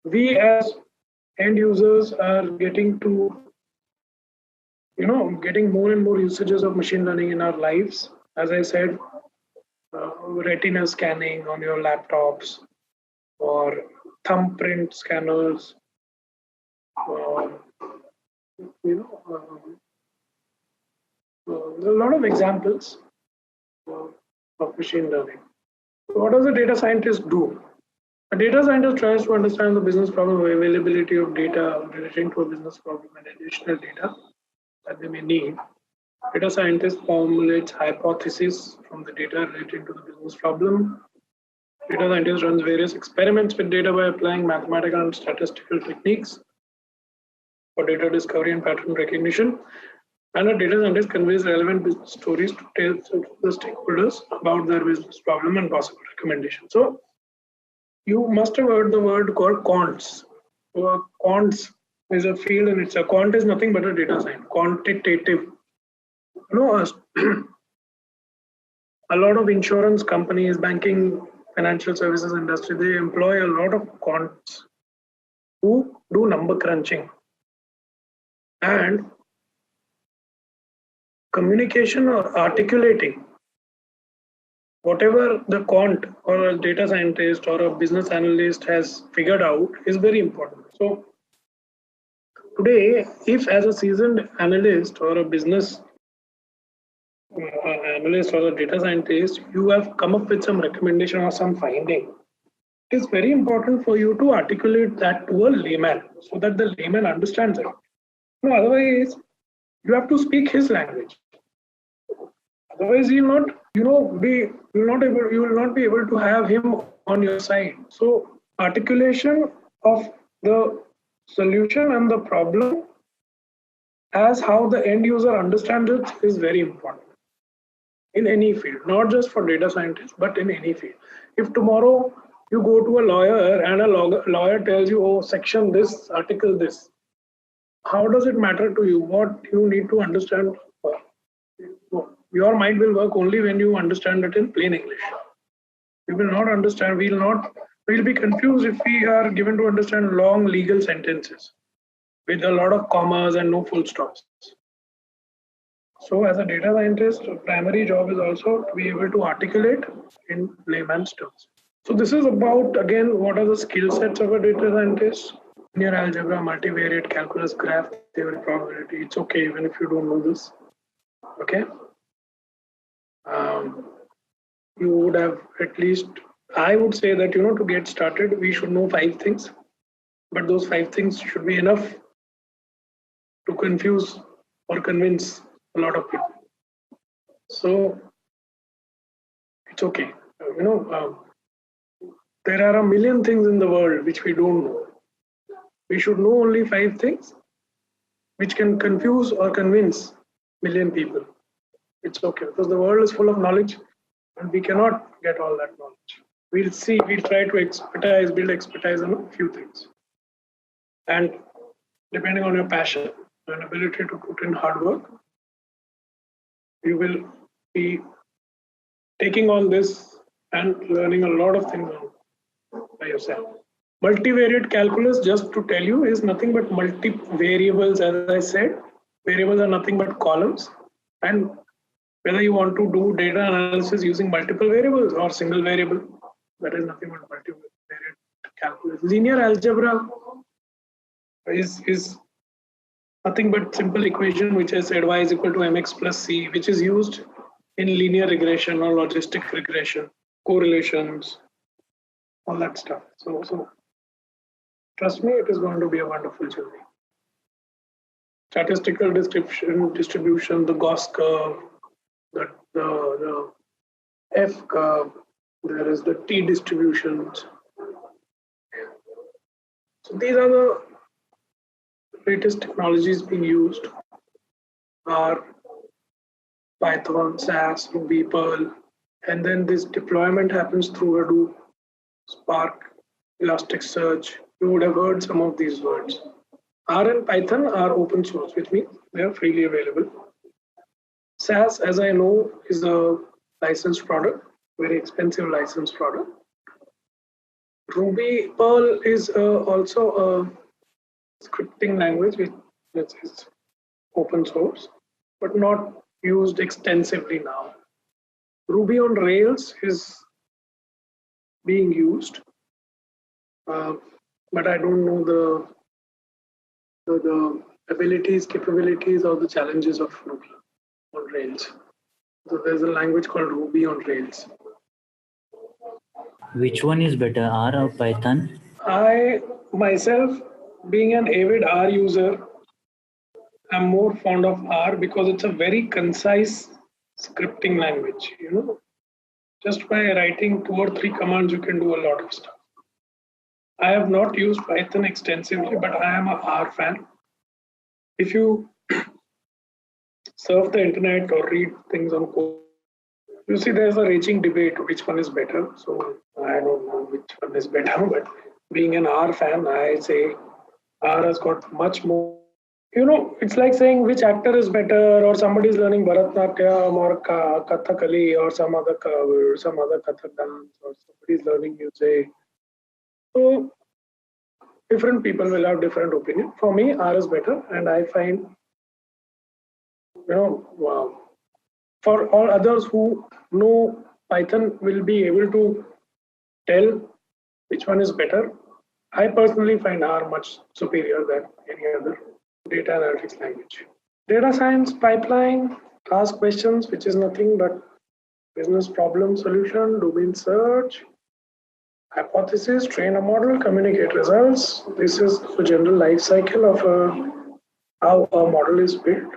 we as end users are getting to, getting more and more usages of machine learning in our lives. As I said, retina scanning on your laptops, or thumbprint scanners, there are a lot of examples of machine learning. So what does a data scientist do? A data scientist tries to understand the business problem, availability of data relating to a business problem, and additional data that they may need. Data scientist formulates hypotheses from the data relating to the business problem. Data scientist runs various experiments with data by applying mathematical and statistical techniques for data discovery and pattern recognition. And a data scientist conveys relevant business stories to tell the stakeholders about their business problem and possible recommendations. So you must have heard the word called quants. So quants is a field, and a quant is nothing but a data science, quantitative. A lot of insurance companies, banking, financial services industry, they employ a lot of quants who do number crunching. And communication or articulating whatever the quant or a data scientist or a business analyst has figured out is very important. So today, if as a seasoned analyst or a business analyst or a data scientist, you have come up with some recommendation or some finding, it is very important for you to articulate that to a layman so that the layman understands it. Otherwise, you have to speak his language. Otherwise, you will not be able to have him on your side. So articulation of the solution and the problem as how the end user understands it is very important in any field, not just for data scientists, but in any field. If tomorrow you go to a lawyer and a lawyer tells you, oh, section this, article this, how does it matter to you? What you need to understand? Your mind will work only when you understand it in plain English. You will not understand, we'll be confused if we are given to understand long legal sentences with a lot of commas and no full stops. So as a data scientist, primary job is also to be able to articulate in layman's terms. So this is about, again, what are the skill sets of a data scientist? Linear algebra, multivariate calculus, graph theory, probability. It's okay even if you don't know this. Okay. You would have at least, I would say that, to get started, we should know 5 things. But those 5 things should be enough to confuse or convince a lot of people. So it's okay. There are a million things in the world which we don't know. We should know only 5 things which can confuse or convince million people. It's okay, because the world is full of knowledge and we cannot get all that knowledge. We'll try to build expertise on a few things. And depending on your passion and ability to put in hard work, you will be taking on this and learning a lot of things by yourself. Multivariate calculus, just to tell you, is nothing but multi-variables. As I said, variables are nothing but columns. And whether you want to do data analysis using multiple variables or single variable, that is nothing but multivariate calculus. Linear algebra is nothing but simple equation which I said y is equal to mx plus c, which is used in linear regression or logistic regression, correlations, all that stuff. So trust me, it is going to be a wonderful journey. Statistical distribution, the Gauss curve, the F curve, there is the T distributions. So these are the latest technologies being used. R, Python, SAS, Ruby, Perl, and then this deployment happens through Hadoop, Spark, Elasticsearch. You would have heard some of these words. R and Python are open source, which means they are freely available. SAS, as I know, is a licensed product, very expensive licensed product. Ruby, Perl is also a scripting language which is open source, but not used extensively now. Ruby on Rails is being used, but I don't know the abilities, capabilities, or the challenges of Ruby on Rails. So there's a language called Ruby on Rails. Which one is better, R or Python? I myself, being an avid R user, I'm more fond of R because it's a very concise scripting language. You know, just by writing 2 or 3 commands, you can do a lot of stuff. I have not used Python extensively, but I am a R fan. If you surf the internet or read things on code, you see there's a raging debate which one is better. So I don't know which one is better, but being an R fan, I say R has got much more. You know, it's like saying which actor is better, or somebody is learning Bharatnatyam or Kathakali or some other Kathak dance, or somebody is learning music. So different people will have different opinion. For me, R is better, and I find, you know, wow. For all others who know Python will be able to tell which one is better. I personally find R much superior than any other data analytics language. Data science pipeline, ask questions, which is nothing but business problem solution, domain search, hypothesis, train a model, communicate results. This is the general life cycle of how a model is built.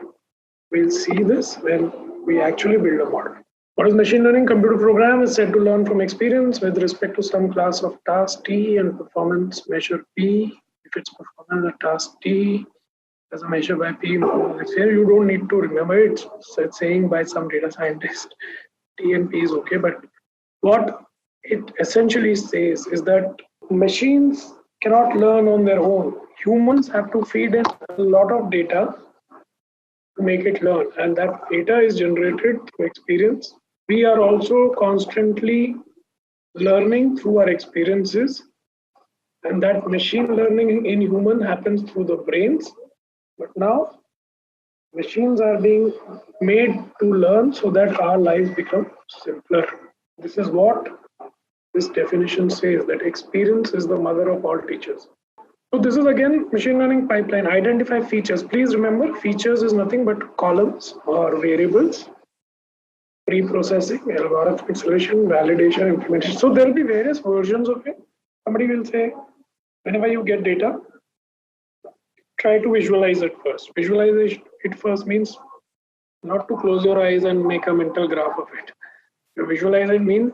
We'll see this when we actually build a model. What is machine learning? Computer program is said to learn from experience with respect to some class of task T and performance measure P. If it's performance of task T as a measure by P, here you don't need to remember it. It's saying by some data scientist T and P is okay, but what it essentially says is that machines cannot learn on their own. Humans have to feed in a lot of data to make it learn, and that data is generated through experience. We are also constantly learning through our experiences, and that machine learning in human happens through the brains. But now machines are being made to learn so that our lives become simpler. This is what this definition says, that experience is the mother of all teachers. So this is again machine learning pipeline. Identify features. Please remember, features is nothing but columns or variables. Pre-processing, algorithmic solution, validation, implementation. So there will be various versions of it. Somebody will say, whenever you get data, try to visualize it first. Visualization it first means not to close your eyes and make a mental graph of it. You visualize it means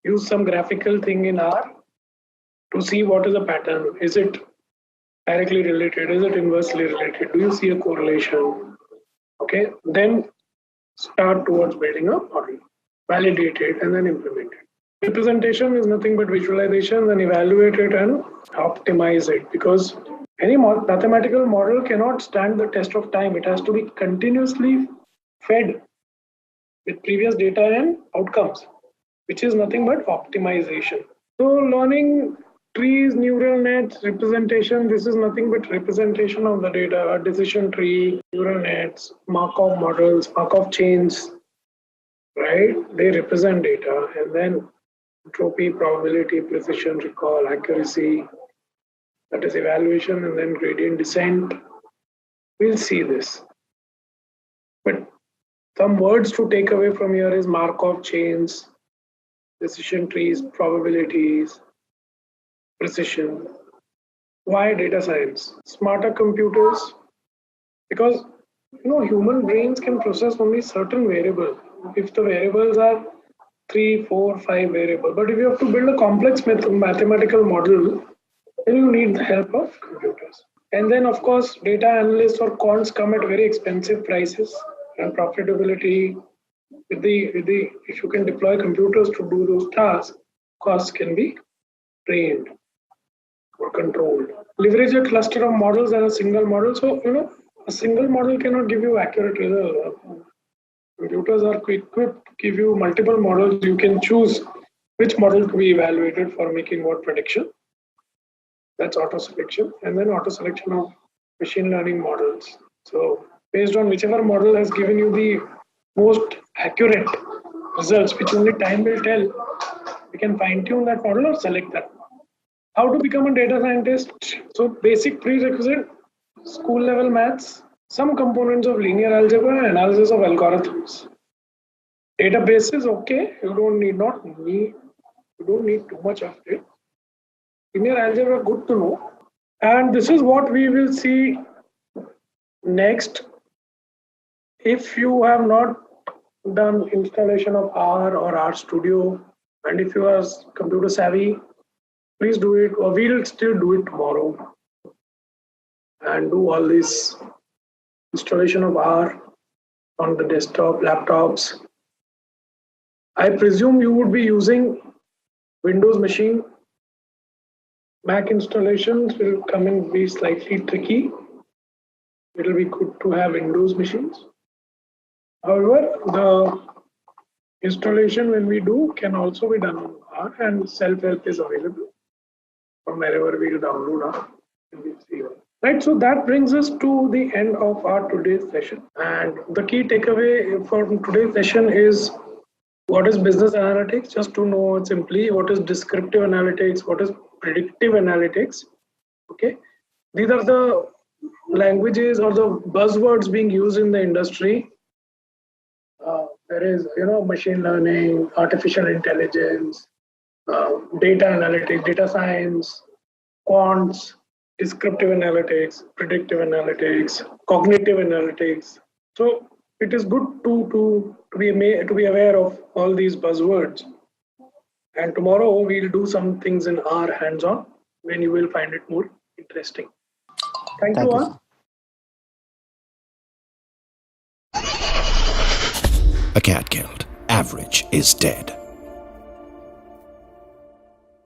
use some graphical thing in R to see what is the pattern. Is it directly related? Is it inversely related? Do you see a correlation? Okay, then start towards building a model, validate it, and then implement it. Representation is nothing but visualization, then evaluate it and optimize it, because any mathematical model cannot stand the test of time. It has to be continuously fed with previous data and outcomes, which is nothing but optimization. So learning trees, neural nets, representation. This is nothing but representation of the data. A decision tree, neural nets, Markov models, Markov chains, right? They represent data. And then entropy, probability, precision, recall, accuracy, that is evaluation, and then gradient descent. We'll see this. But some words to take away from here is Markov chains, decision trees, probabilities, precision. Why data science? Smarter computers, because human brains can process only certain variables. If the variables are 3, 4, 5 variables, but if you have to build a complex mathematical model, then you need the help of computers. And then, of course, data analysts or quants come at very expensive prices, and profitability if you can deploy computers to do those tasks, costs can be trained or controlled. Leverage a cluster of models and a single model. So, a single model cannot give you accurate results. Computers are equipped to give you multiple models. You can choose which model to be evaluated for making what prediction. That's auto selection. And then auto selection of machine learning models. So based on whichever model has given you the most accurate results, which only time will tell, we can fine tune that model or select that. How to become a data scientist? So basic prerequisite, school level maths, some components of linear algebra and analysis of algorithms. Databases, okay, you don't need too much of it. Linear algebra, good to know. And this is what we will see next. If you have not done installation of R or R Studio, and if you are computer savvy, please do it, or we'll still do it tomorrow and do all this installation of R on the desktop, laptops. I presume you would be using Windows machine. Mac installations will come and be slightly tricky. It will be good to have Windows machines. However, the installation when we do can also be done on R, and self-help is available from wherever we download R. Right, so that brings us to the end of our today's session. And the key takeaway for today's session is what is business analytics? Just to know it simply, what is descriptive analytics? What is predictive analytics? Okay, these are the languages or the buzzwords being used in the industry. There is, machine learning, artificial intelligence, data analytics, data science, quants, descriptive analytics, predictive analytics, cognitive analytics. So it is good to be aware of all these buzzwords. And tomorrow we'll do some things in our hands-on when you will find it more interesting. Thank you all. Acadgild. Average is dead.